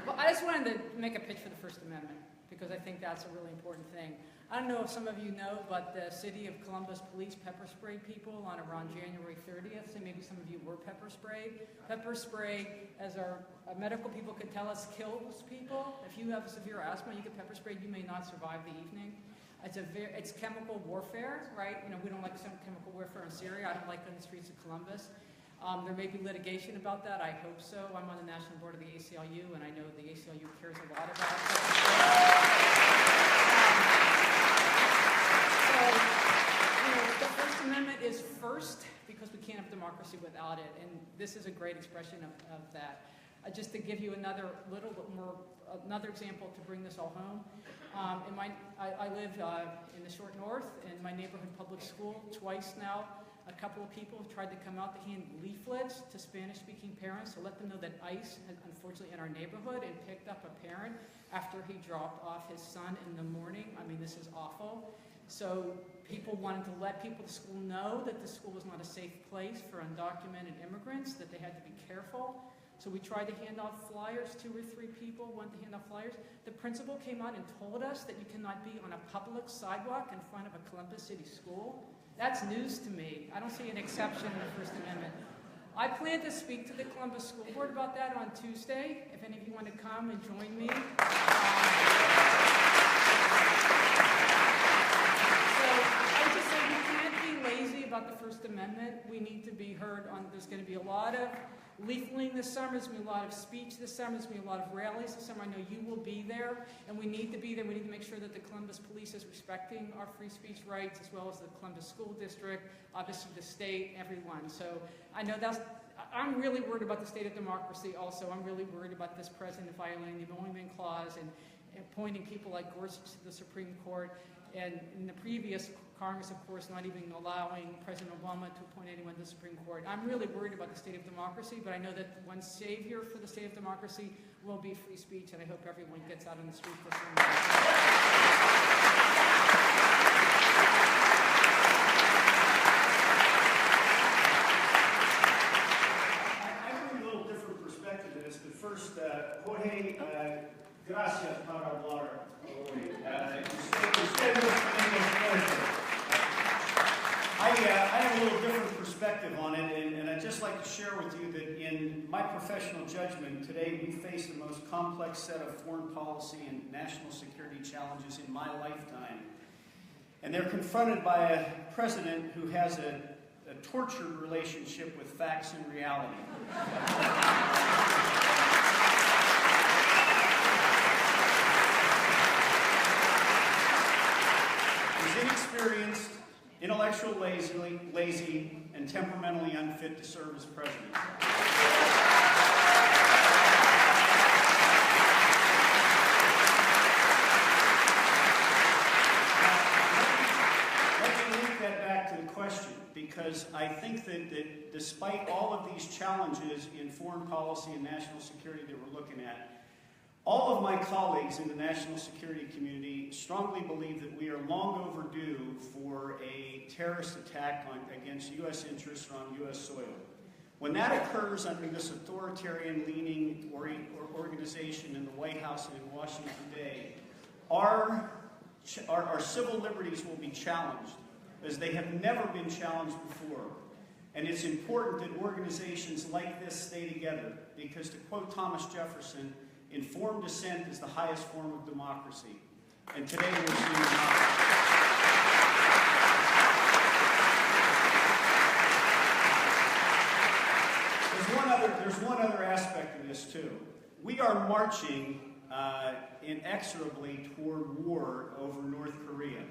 Well, I just wanted to make a pitch for the First Amendment, because I think that's a really important thing. I don't know if some of you know, but the city of Columbus police pepper sprayed people on around January 30th, so maybe some of you were pepper sprayed. Pepper spray, as our medical people could tell us, kills people. If you have severe asthma, you get pepper sprayed, you may not survive the evening. It's chemical warfare, right? We don't like some chemical warfare in Syria. I don't like it in the streets of Columbus. There may be litigation about that. I hope so. I'm on the national board of the ACLU, and I know the ACLU cares a lot about it. The First Amendment is first because we can't have democracy without it, and this is a great expression of that. Just to give you another example to bring this all home. I live in the short north, in my neighborhood public school. Twice now, a couple of people have tried to come out to hand leaflets to Spanish-speaking parents to let them know that ICE has unfortunately in our neighborhood and picked up a parent after he dropped off his son in the morning. I mean, this is awful. So people wanted to let people at the school know that the school was not a safe place for undocumented immigrants, that they had to be careful. So we tried to hand out flyers. 2 or 3 people wanted to hand out flyers. The principal came out and told us that you cannot be on a public sidewalk in front of a Columbus City school. That's news to me. I don't see an exception in the First Amendment. I plan to speak to the Columbus School Board about that on Tuesday. If any of you want to come and join me. About the First Amendment. We need to be heard on, there's going to be a lot of leafleting this summer, there's going to be a lot of speech this summer, there's going to be a lot of rallies this summer. I know you will be there, and we need to be there. We need to make sure that the Columbus Police is respecting our free speech rights, as well as the Columbus School District, obviously the state, everyone. So I know I'm really worried about the state of democracy also. I'm really worried about this president violating the Emoluments Clause and appointing people like Gorsuch to the Supreme Court. And in the previous Congress, of course, not even allowing President Obama to appoint anyone to the Supreme Court. I'm really worried about the state of democracy, but I know that one savior for the state of democracy will be free speech, and I hope everyone gets out on the street this morning. I bring a little different perspective to this, but first, Jorge, gracias para hablar. I have a little different perspective on it, and I'd just like to share with you that in my professional judgment, today we face the most complex set of foreign policy and national security challenges in my lifetime. And they're confronted by a president who has a tortured relationship with facts and reality. He's inexperienced, intellectually lazy, and temperamentally unfit to serve as president. Let me link that back to the question, because I think that despite all of these challenges in foreign policy and national security that we're looking at, all of my colleagues in the national security community strongly believe that we are long overdue for a terrorist attack against U.S. interests or on U.S. soil. When that occurs under this authoritarian-leaning organization in the White House and in Washington today, our civil liberties will be challenged, as they have never been challenged before. And it's important that organizations like this stay together, because to quote Thomas Jefferson, informed dissent is the highest form of democracy. And today we're seeing There's one other aspect of this too. We are marching inexorably toward war over North Korea.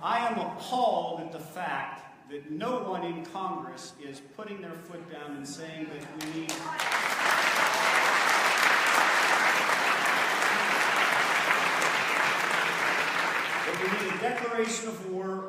I am appalled at the fact that no one in Congress is putting their foot down and saying that we need a declaration of war,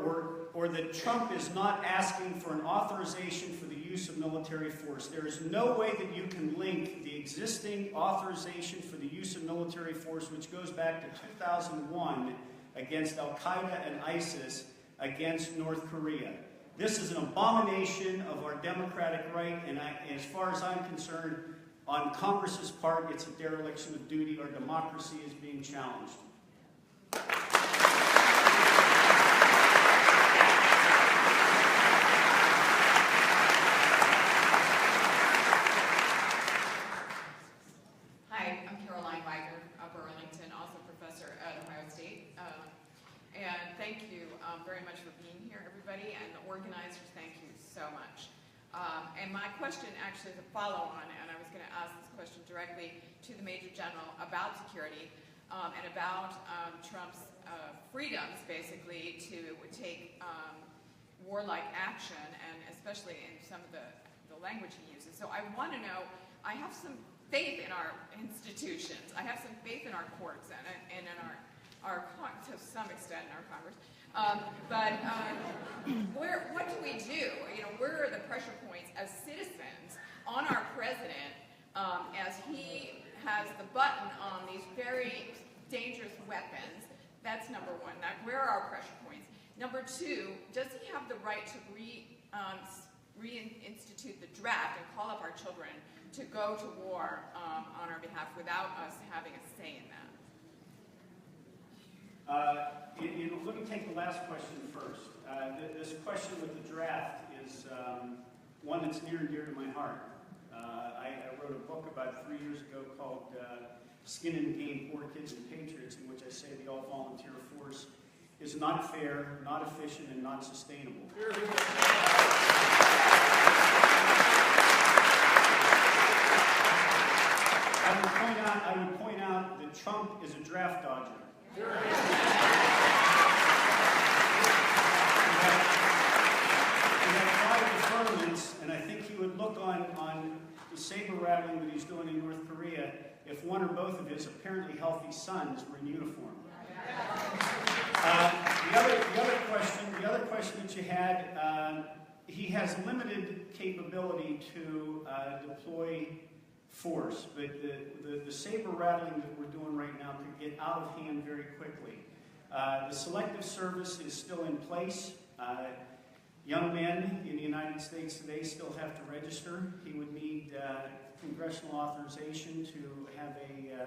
or that Trump is not asking for an authorization for the use of military force. There is no way that you can link the existing authorization for the use of military force, which goes back to 2001, against Al-Qaeda and ISIS against North Korea. This is an abomination of our democratic right, and as far as I'm concerned, on Congress's part, it's a dereliction of duty. Our democracy is being challenged. very much for being here, everybody, and the organizers, thank you so much. And my question actually is a follow-on, and I was going to ask this question directly to the Major General about security and about Trump's freedoms, basically, to take warlike action, and especially in some of the language he uses. So I want to know, I have some faith in our institutions. I have some faith in our courts and in to some extent in our Congress. What do we do? Where are the pressure points as citizens on our president as he has the button on these very dangerous weapons? That's number one. Where are our pressure points? Number two, does he have the right to reinstitute the draft and call up our children to go to war on our behalf without us having a say in that? Let me take the last question first. This question with the draft is one that's near and dear to my heart. I wrote a book about 3 years ago called Skin in the Game, Poor Kids and Patriots, in which I say the all-volunteer force is not fair, not efficient, and not sustainable. I would point out that Trump is a draft dodger. We have 5 deferments, and I think he would look on the saber rattling that he's doing in North Korea if one or both of his apparently healthy sons were in uniform. The other question that you had, he has limited capability to deploy force, but the saber rattling that we're doing right now could get out of hand very quickly. The selective service is still in place. Young men in the United States today still have to register. He would need congressional authorization to have a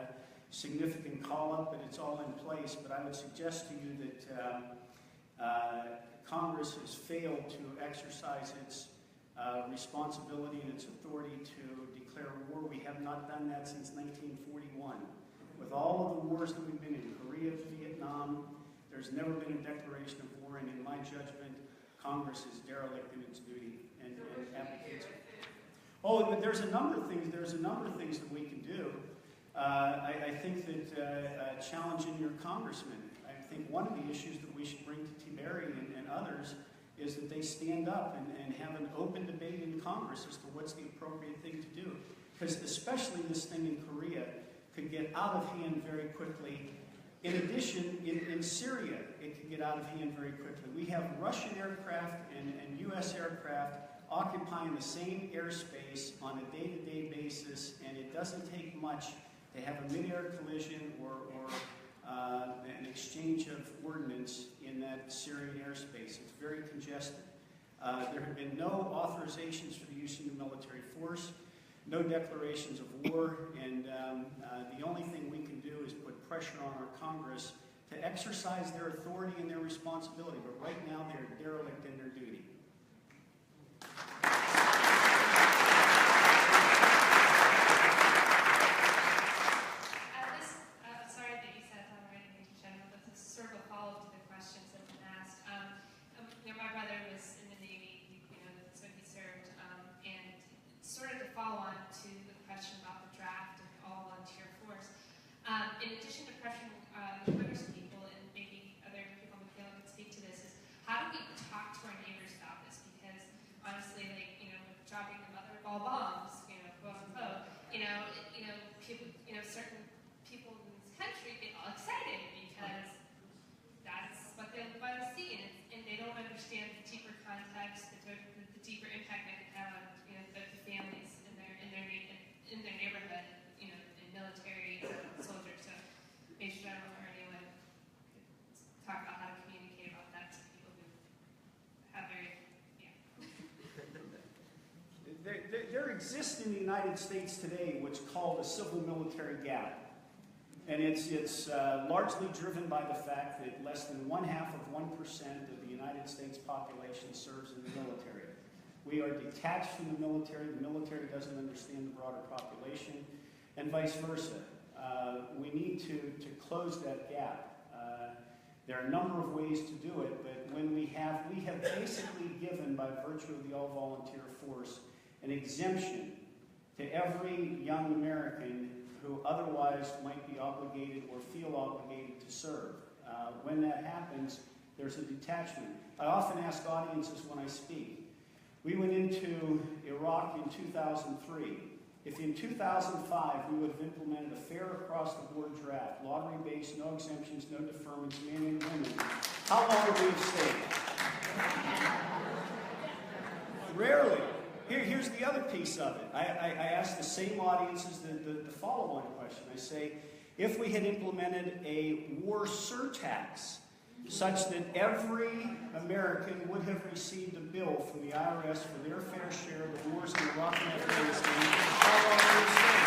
significant call-up, but it's all in place. But I would suggest to you that Congress has failed to exercise its responsibility and its authority to declare war. We have not done that since 1941. With all of the wars that we've been in, Korea, Vietnam, there's never been a declaration of war, and in my judgment, Congress is derelict in its duty and advocates. Oh, but there's a number of things. There's a number of things that we can do. I think that challenging your congressman. I think one of the issues that we should bring to Tiberi and others is that they stand up and have an open debate in Congress as to what's the appropriate thing to do. Because especially this thing in Korea could get out of hand very quickly. In addition, in Syria, it could get out of hand very quickly. We have Russian aircraft and U.S. aircraft occupying the same airspace on a day-to-day basis, and it doesn't take much to have a mid-air collision or an exchange of ordnance in that Syrian airspace. It's very congested. There have been no authorizations for the use of the military force, no declarations of war, and the only thing we can do is put pressure on our Congress to exercise their authority and their responsibility. But right now, they're derelict in their duty. Sorry that you said that already, Major General, but this is sort of a follow-up to the questions that have been asked. My brother was in the Navy, so he served, and sort of to follow on to the question about the draft and all-volunteer force. In addition to pressuring Congresspeople and maybe other people in the field could speak to this, is how do we talk to our neighbors about this? Because honestly, dropping the mother of all bombs, quote unquote, people, certain people in this country get all excited because that's what they want to see, and they don't understand the deeper context, the deeper impact that can have on the families in their neighborhood, in military soldiers. So, Major General or anyone could talk about how to communicate about that to people who have There exists in the United States today what's called a civil-military gap. And it's largely driven by the fact that less than 0.5% of the United States population serves in the military. We are detached from the military doesn't understand the broader population, and vice versa. We need to close that gap. There are a number of ways to do it, but when we have basically given, by virtue of the all-volunteer force, an exemption to every young American who otherwise might be obligated or feel obligated to serve. When that happens, there's a detachment. I often ask audiences when I speak. We went into Iraq in 2003. if in 2005 we would have implemented a fair across-the-board draft, lottery-based, no exemptions, no deferments, men and women, how long would we have stayed? Rarely. Here's the other piece of it. I ask the same audiences the follow-on question. I say, if we had implemented a war surtax such that every American would have received a bill from the IRS for their fair share of the wars in Iraq and Afghanistan, how long would we stay?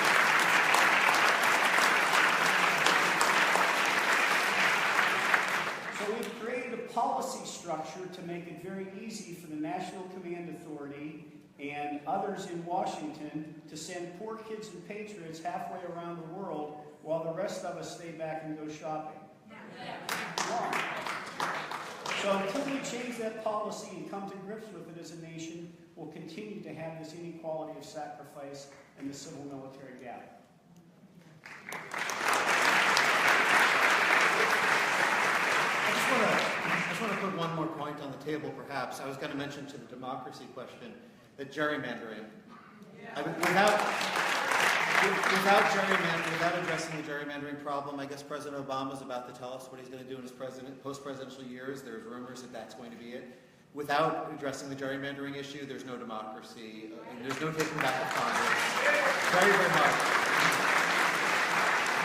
So we've created a policy structure to make it very easy for the National Command Authority and others in Washington to send poor kids and patriots halfway around the world while the rest of us stay back and go shopping. So until we change that policy and come to grips with it as a nation, we'll continue to have this inequality of sacrifice and the civil-military gap. I just want to put one more point on the table, perhaps. I was going to mention to the democracy question that gerrymandering, without addressing the gerrymandering problem, I guess President Obama is about to tell us what he's going to do in his post-presidential years. There's rumors that that's going to be it. Without addressing the gerrymandering issue, there's no democracy, and there's no taking back of Congress. Very, very hard.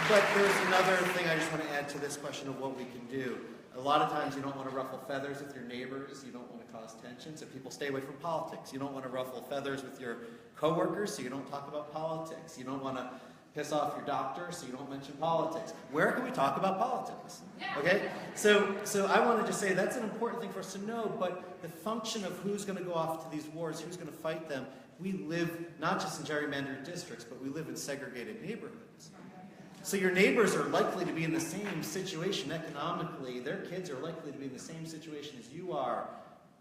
But there's another thing I just want to add to this question of what we can do. A lot of times you don't want to ruffle feathers with your neighbors. You don't want to cause tension, so people stay away from politics. You don't want to ruffle feathers with your coworkers, so you don't talk about politics. You don't want to piss off your doctor, so you don't mention politics. Where can we talk about politics? Okay? So I want to just say that's an important thing for us to know, but the function of who's going to go off to these wars, who's going to fight them, we live not just in gerrymandered districts, but we live in segregated neighborhoods. So your neighbors are likely to be in the same situation economically. Their kids are likely to be in the same situation as you are.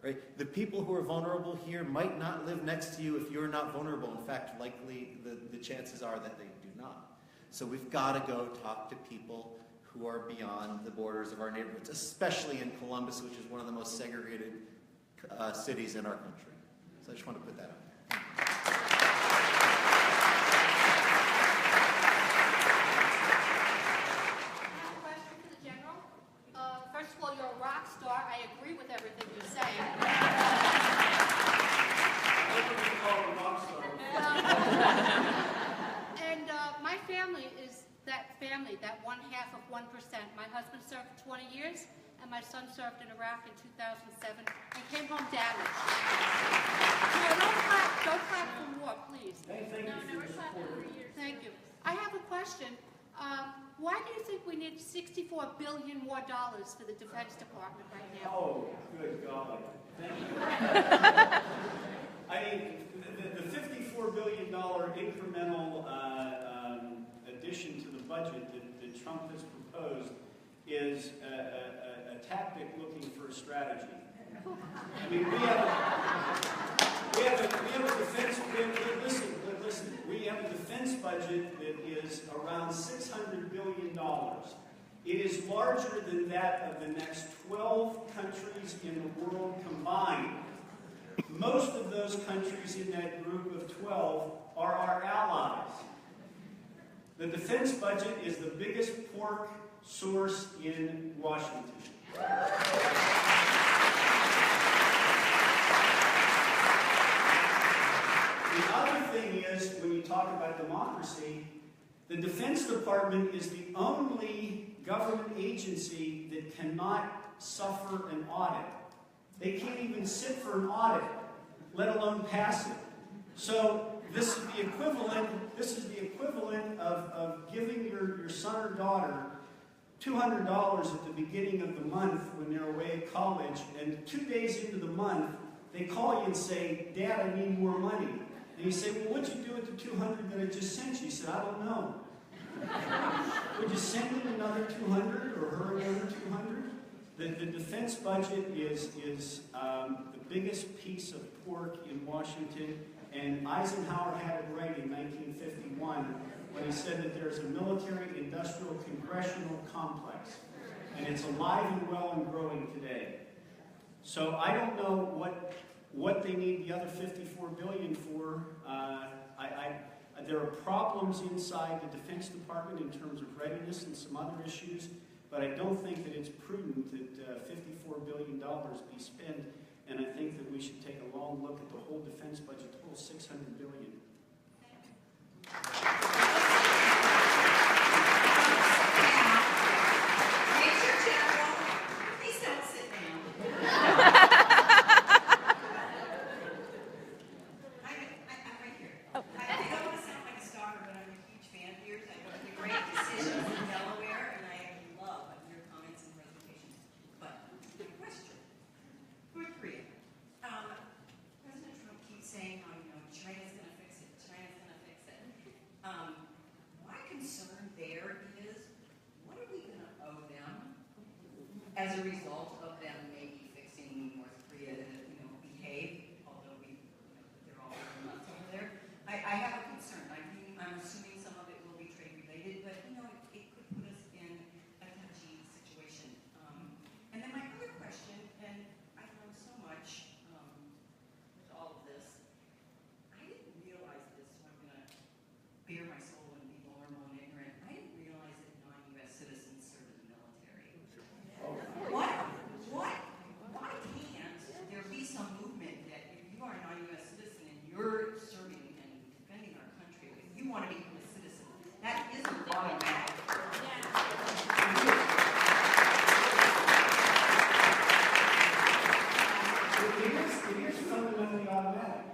Right? The people who are vulnerable here might not live next to you if you're not vulnerable. In fact, likely the chances are that they do not. So we've got to go talk to people who are beyond the borders of our neighborhoods, especially in Columbus, which is one of the most segregated cities in our country. So I just want to put that out there. First of all, you're a rock star. I agree with everything you're saying. And my family is that family, that 1/2 of 1%. My husband served for 20 years, and my son served in Iraq in 2007 and came home damaged. So don't clap for war, please. Thank you for your support. Thank you. I have a question. Why do you think we need $64 billion more for the Defense Department right now? Oh, good God. Thank you. I mean, the $54 billion incremental addition to the budget that Trump has proposed is a tactic looking for a strategy. I mean, we have a defense. Listen. We have a defense budget that is around $600 billion. It is larger than that of the next 12 countries in the world combined. Most of those countries in that group of 12 are our allies. The defense budget is the biggest pork source in Washington. The other thing is, when you talk about democracy, the Defense Department is the only government agency that cannot suffer an audit. They can't even sit for an audit, let alone pass it. So this is the equivalent of giving your son or daughter $200 at the beginning of the month when they're away at college, and 2 days into the month, they call you and say, "Dad, I need more money." And you say, "Well, what'd you do with the $200 that I just sent you?" He said, "I don't know." Would you send him another $200 or her another $200? The defense budget is the biggest piece of pork in Washington, and Eisenhower had it right in 1951 when he said that there's a military-industrial congressional complex, and it's alive and well and growing today. So I don't know what they need the other $54 billion for. There are problems inside the Defense Department in terms of readiness and some other issues, but I don't think that it's prudent that $54 billion be spent, and I think that we should take a long look at the whole defense budget, the whole $600 billion. Major General, please don't sit down. I'm right here. I don't want to sound like a stalker, but I'm a huge fan of yours. I know the great decisions in Delaware, and I love your comments and presentations. But the question, North Korea. President Trump keeps saying how, China's going to fix it, China's going to fix it. My concern there is, what are we going to owe them as a result of them maybe fixing North Korea to, behave, although they're all very nuts over there. I have a concern. I'm assuming some of it will be trade related, but it could put us in a touchy situation. And then my other question, and I've learned so much with all of this, I didn't realize this, so I'm going to bare my soul and be vulnerable and ignorant. I didn't realize that non-U.S. citizens serve in the military. Why can't there be some movement that if you are a non-U.S. citizen and you're serving and defending our country, if you want to become a citizen, that isn't automatic. It is fundamentally automatic.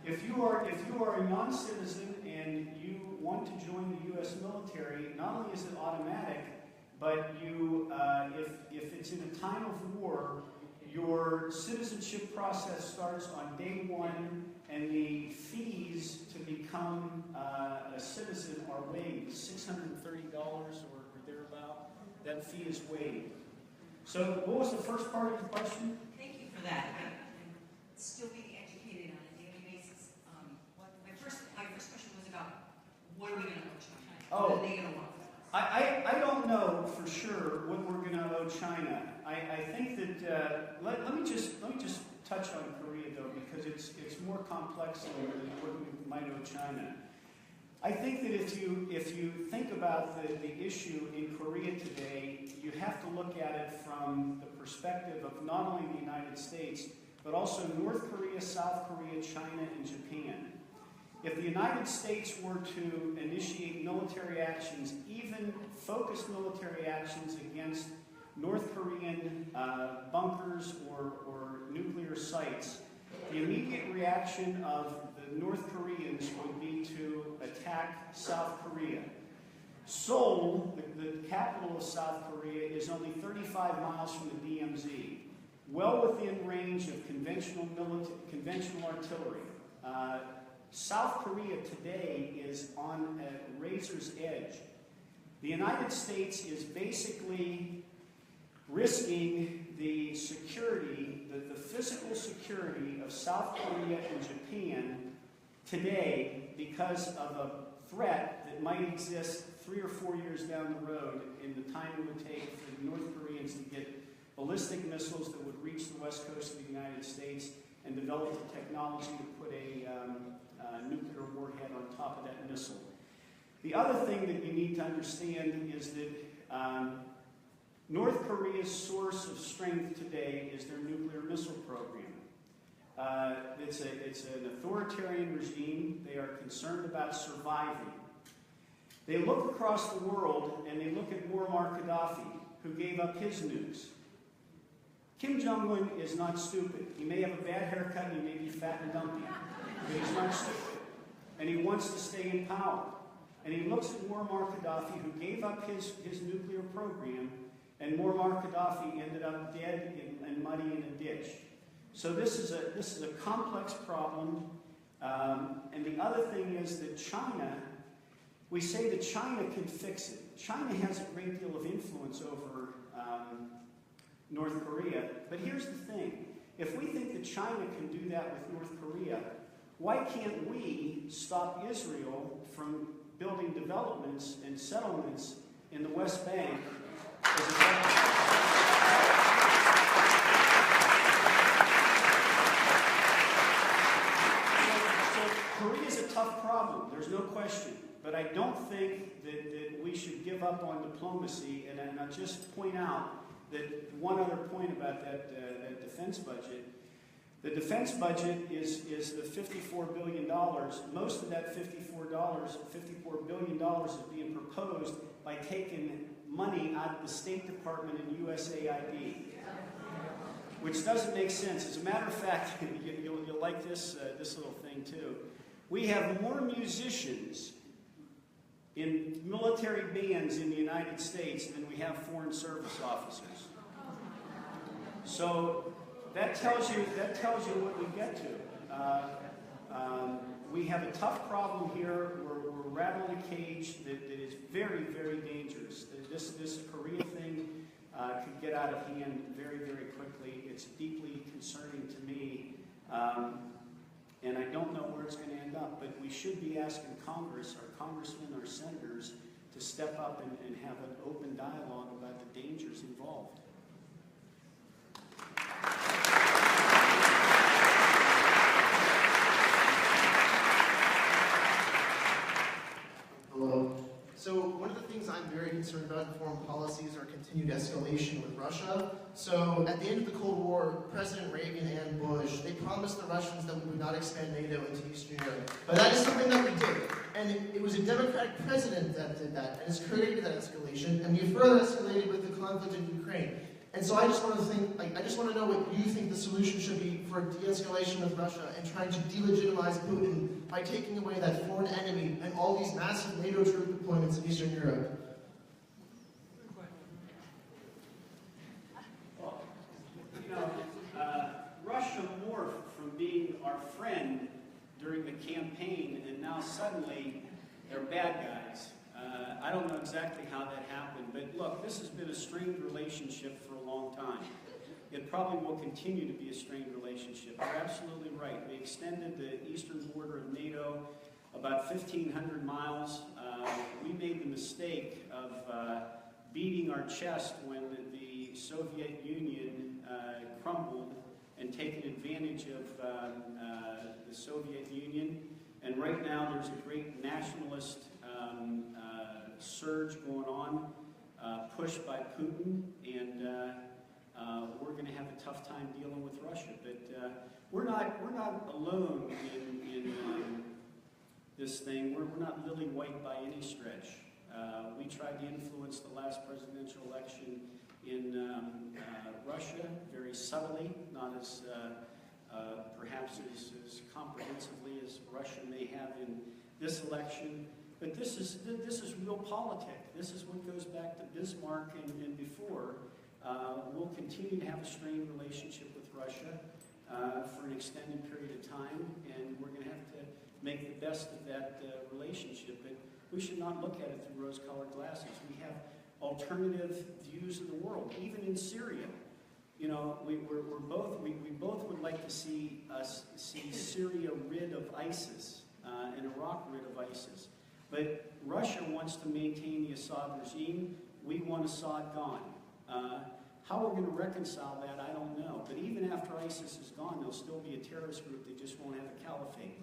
If you are a non-citizen and you want to join the U.S. military, not only is it automatic, but you, if it's in a time of war, your citizenship process starts on day one, and the fees to become a citizen are waived, $630 or thereabout. That fee is waived. So, what was the first part of your question? Thank you for that. I'm still being educated on a daily basis. My first question was about what are we going to owe China? Oh. What are they going to want? I don't know for sure what we're going to owe China. I think that let me just touch on Korea though, because it's more complex than what we might owe China. I think that if you think about the issue in Korea today, you have to look at it from the perspective of not only the United States, but also North Korea, South Korea, China, and Japan. If the United States were to initiate military actions, even focused military actions against North Korean bunkers or nuclear sites, the immediate reaction of the North Koreans would be to attack South Korea. Seoul, the capital of South Korea, is only 35 miles from the DMZ, well within range of conventional artillery. South Korea today is on a razor's edge. The United States is basically risking the security, the physical security of South Korea and Japan today because of a threat that might exist 3 or 4 years down the road in the time it would take for the North Koreans to get ballistic missiles that would reach the west coast of the United States and develop the technology to put a nuclear warhead on top of that missile. The other thing that you need to understand is that North Korea's source of strength today is their nuclear missile program. It's an authoritarian regime. They are concerned about surviving. They look across the world and they look at Muammar Gaddafi, who gave up his nukes. Kim Jong-un is not stupid. He may have a bad haircut and he may be fat and dumpy, but he's not stupid. And he wants to stay in power. And he looks at Muammar Gaddafi, who gave up his nuclear program, and Muammar Gaddafi ended up dead and muddy in a ditch. So this is a complex problem. And the other thing is that China, we say that China can fix it. China has a great deal of influence over North Korea. But here's the thing. If we think that China can do that with North Korea, why can't we stop Israel from building developments and settlements in the West Bank? So Korea is a tough tough problem, there's no question. But I don't think that we should give up on diplomacy. And I'll just point out that one other point about that defense budget. The defense budget is the $54 billion. Most of that $54 billion is being proposed by taking money out of the State Department and USAID, which doesn't make sense. As a matter of fact, you'll like this little thing too. We have more musicians in military bands in the United States than we have foreign service officers. So that tells you what we get to. We have a tough problem here. We're rattling a cage that is very, very dangerous. This Korea thing could get out of hand very, very quickly. It's deeply concerning to me, and I don't know where it's going to end up. But we should be asking Congress, our congressmen, our senators, to step up and have an open dialogue about the dangers involved. Hello. So one of the things I'm very concerned about in foreign policy is our continued escalation with Russia. So at the end of the Cold War, President Reagan and Bush, they promised the Russians that we would not expand NATO into Eastern Europe. But that is something that we did. And it was a Democratic president that did that, and has created that escalation, and we further escalated with the conflict in Ukraine. And so I just want to know what you think the solution should be for de-escalation with Russia and trying to delegitimize Putin by taking away that foreign enemy and all these massive NATO troop deployments in Eastern Europe. Well, Russia morphed from being our friend during the campaign, and now suddenly they're bad guys. I don't know exactly how that happened, but look, this has been a strained relationship for a long time. It probably will continue to be a strained relationship. You're absolutely right. We extended the eastern border of NATO about 1,500 miles. We made the mistake of beating our chest when the Soviet Union crumbled and taking advantage of the Soviet Union. And right now there's a great nationalist surge going on, pushed by Putin, and we're going to have a tough time dealing with Russia. But we're not alone in this thing. We're not lily white by any stretch. We tried to influence the last presidential election in Russia very subtly, not as perhaps as comprehensively as Russia may have in this election. But this is real politics. This is what goes back to Bismarck and before. We'll continue to have a strained relationship with Russia for an extended period of time, and we're going to have to make the best of that relationship. But we should not look at it through rose-colored glasses. We have alternative views of the world, even in Syria. You know, we both would like to see Syria rid of ISIS and Iraq rid of ISIS. But Russia wants to maintain the Assad regime. We want Assad gone. How we're going to reconcile that, I don't know. But even after ISIS is gone, there'll still be a terrorist group. They just won't have a caliphate.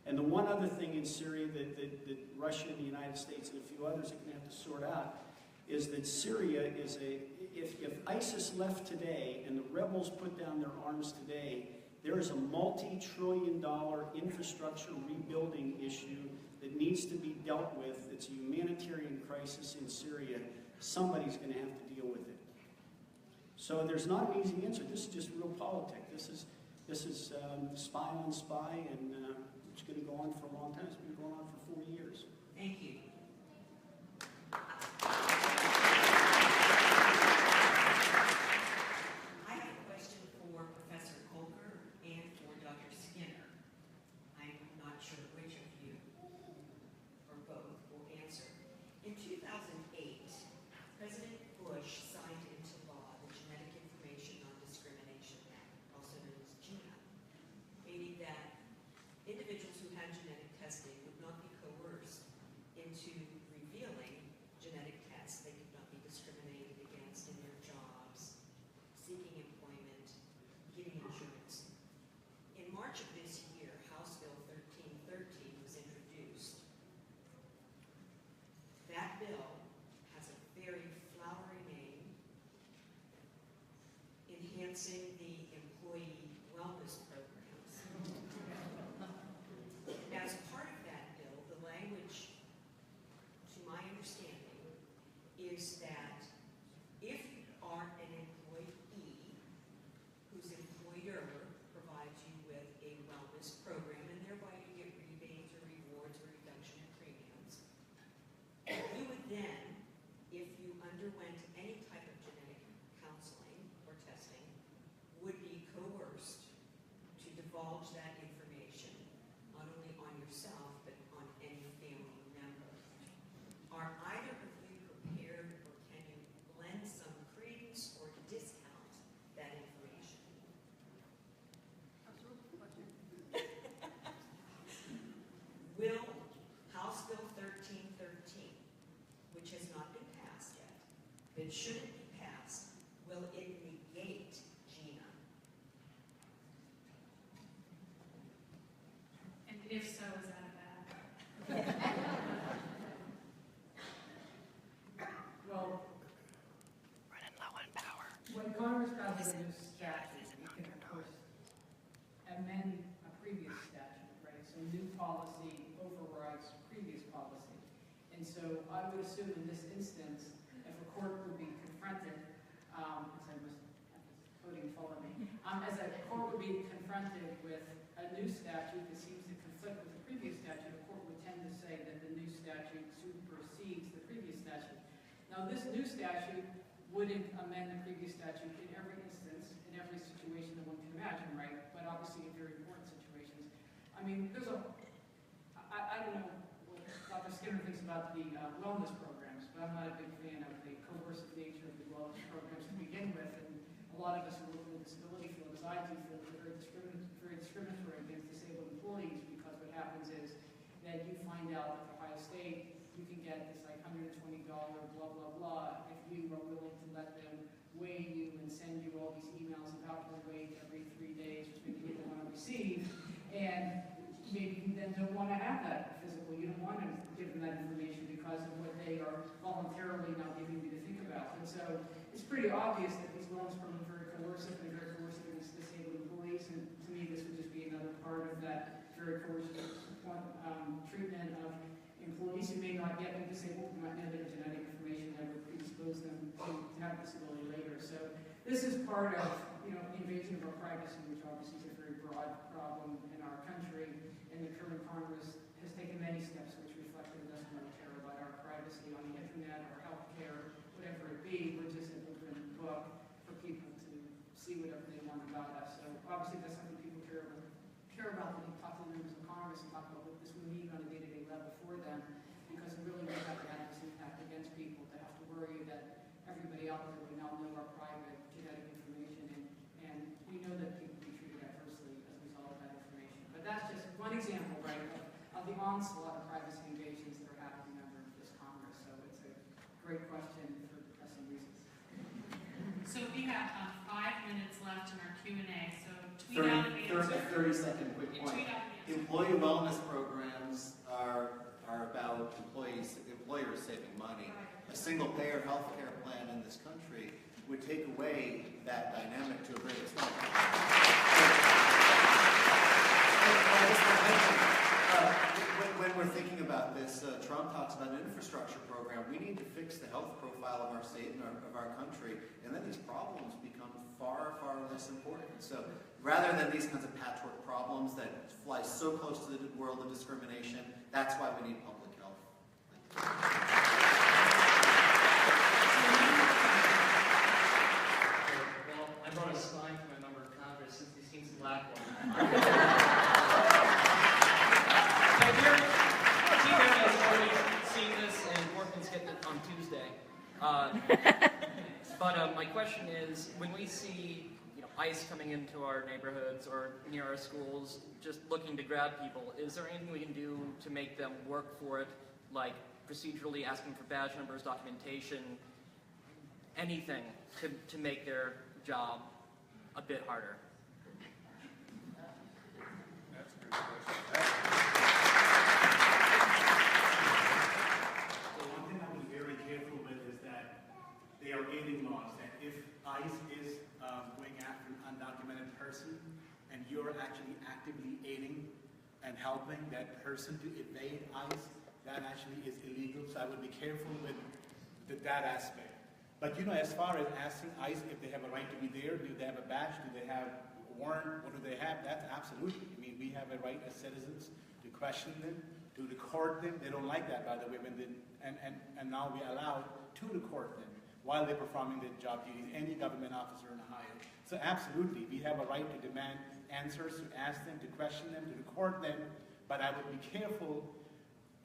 And the one other thing in Syria that Russia and the United States and a few others are going to have to sort out is that Syria is if ISIS left today and the rebels put down their arms today, there is a multi-trillion-dollar infrastructure rebuilding issue that needs to be dealt with. It's a humanitarian crisis in Syria. Somebody's going to have to deal with it. So there's not an easy answer. This is just real politics. This is spy on spy, and it's going to go on for a long time. It's been going on for 40 years. Thank you. I have a question for Professor Kolker and for Dr. Skinner. I'm not sure which of you or both will answer. In 2008, President Bush signed into law the Genetic Information Non-Discrimination Act, also known as GINA, meaning that individuals who had genetic testing would not be that should it be passed, will it negate GINA? And if so, is that a bad? Well, Running low on power. when Congress passes a new statute, it can, of course, amend a previous statute, right? So new policy overrides previous policy. And so I would assume in this instance, if a court would be confronted, as I was putting forward me, as a court would be confronted with a new statute that seems to conflict with the previous statute, a court would tend to say that the new statute supersedes the previous statute. Now, this new statute wouldn't amend the previous statute in every instance, in every situation that one can imagine, right? But obviously in very important situations. I mean, there's a, I don't know what Dr. Skinner thinks about the wellness programs, but I'm not a big fan of the coercive nature of the wellness programs to begin with. And a lot of us who work in the disability field, as I do, feel they're very discriminatory against disabled employees, because what happens is that you find out at Ohio State you can get this like $120 blah, blah, blah, if you are willing to let them weigh you and send you all these emails about your weight every 3 days, which maybe you don't want to receive. And maybe you then don't want to have that physical. You don't want to give them that information because of what they are voluntarily now giving you to think about. And so it's pretty obvious that these wellness programs are very coercive against disabled employees. And to me, this would just be another part of that very coercive treatment of employees who may not yet be disabled, who might know their genetic information that would predispose them to have disability later. So this is part of, invasion of our privacy, which obviously is a very broad problem in our country. And the current Congress has taken many steps which reflect that it doesn't really care about our privacy on the internet or healthcare, whatever it be. We're just an open book for people to see whatever they want about us. So obviously that's something people care about. When they talk to the members of Congress and talk about what this will mean on a day-to-day level for them, because it really does have to have this impact against people to have to worry that everybody out there will now know our private genetic information, and we know that people be treated adversely as a result of that information. But that's just one example, right, of the onslaught of privacy invasions that are happening under this Congress. So it's a great question for pressing reasons. So we have 5 minutes left in our Q&A, so tweet out an answer. 30-second quick point. Employee wellness programs are about employers saving money. A single-payer health care plan in this country would take away that dynamic to a great extent. When we're thinking about this, Trump talks about an infrastructure program. We need to fix the health profile of our state and of our country, and then these problems become far, far less important. So rather than these kinds of patchwork problems that fly so close to the world of discrimination, that's why we need public health. Well, I brought a sign to my member of Congress since he seems to lack one. T-Mary has already seen this, and Workman's getting it on Tuesday. But my question is, when we see ICE coming into our neighborhoods or near our schools, just looking to grab people, is there anything we can do to make them work for it, like procedurally asking for badge numbers, documentation, anything to make their job a bit harder? That's a good question. One thing I was very careful with is that they are aiding laws, that if ICE is going after an undocumented person and you're actually actively aiding and helping that person to evade ICE, that actually is illegal. So I would be careful with that aspect. But as far as asking ICE if they have a right to be there, do they have a badge, do they have a warrant, what do they have? That's absolutely. I mean, we have a right as citizens to question them, to record them. They don't like that, by the way, and now we allow to record them while they're performing their job duties, any government officer in Ohio. So absolutely, we have a right to demand answers, to ask them, to question them, to record them, but I would be careful,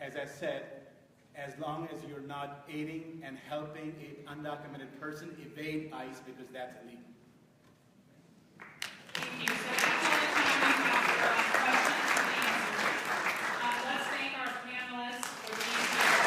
as I said, as long as you're not aiding and helping an undocumented person evade ICE, because that's illegal. Thank you. So that's all the time we have for questions and answers. Let's thank our panelists for being here.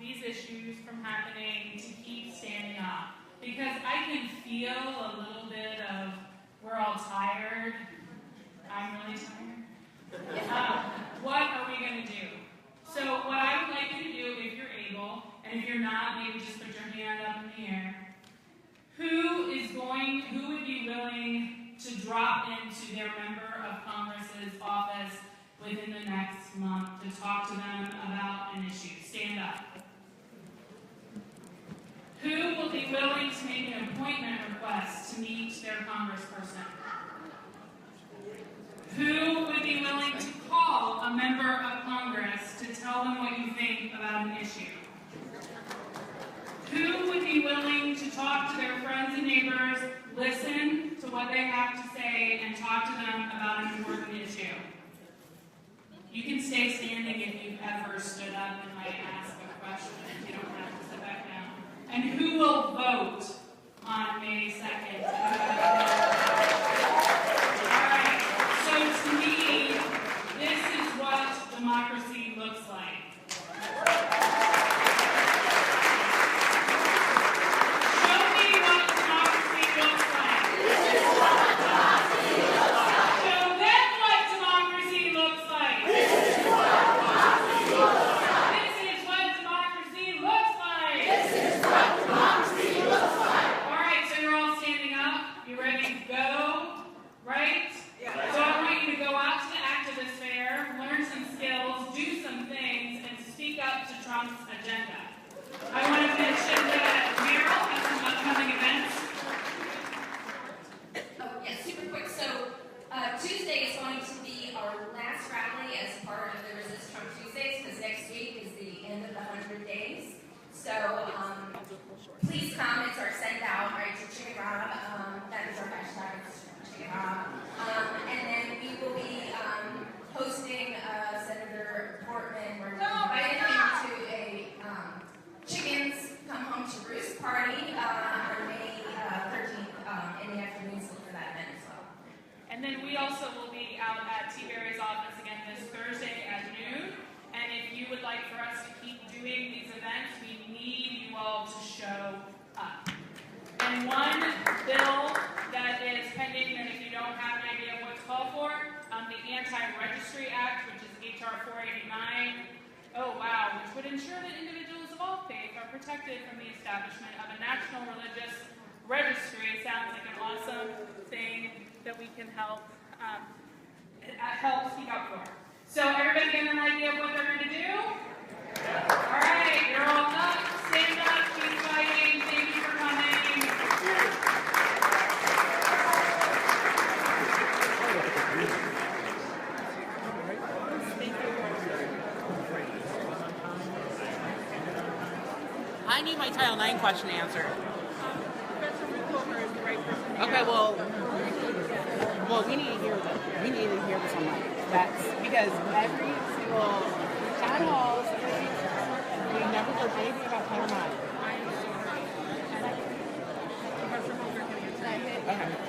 these issues from happening to keep standing up. Because I can feel a little bit of, we're all tired. I'm really tired. What are we going to do? So what I would like you to do, if you're able, and if you're not, maybe just put your hand up in the air. Who would be willing to drop into their member of Congress's office within the next month to talk to them about an issue? Stand up. Who will be willing to make an appointment request to meet their congressperson? Who would be willing to call a member of Congress to tell them what you think about an issue? Who would be willing to talk to their friends and neighbors, listen to what they have to say, and talk to them about an important issue? You can stay standing if you've ever stood up and I ask a question. You don't have to sit back down. And who will vote on May 2nd? All right. So to me, this is what democracy looks like. I want to mention that Meryl has some upcoming events. Oh, yes, super quick. So Tuesday is going to be our last rally as part of the Resist Trump Tuesdays, because next week is the end of the 100 days. So please comments are sent out, right, to Chicken Rob. That is our hashtag, it's Chicken Rob. And then we will be hosting Senator Portman. We're inviting him to a Chickens Come Home to Roost party on May 13th in the afternoon, so look for that event as well. And then we also will be out at T. Berry's office again this Thursday at noon. And if you would like for us to keep doing these events, we need you all to show up. And one bill that is pending, and if you don't have an idea of what it's called for, the Anti-Registry Act, which is H.R. 489. Oh, wow, which would ensure that individuals of all faith are protected from the establishment of a national religious registry. Sounds like an awesome thing that we can help speak up for. So everybody get an idea of what they're going to do? All right, you're all up. Stand up, keep fighting. Thank you for coming. I need my Title IX question answered. Okay, well, we need to hear this. We need to hear this online. That's because every single town halls, we never heard anything about Title IX. Okay.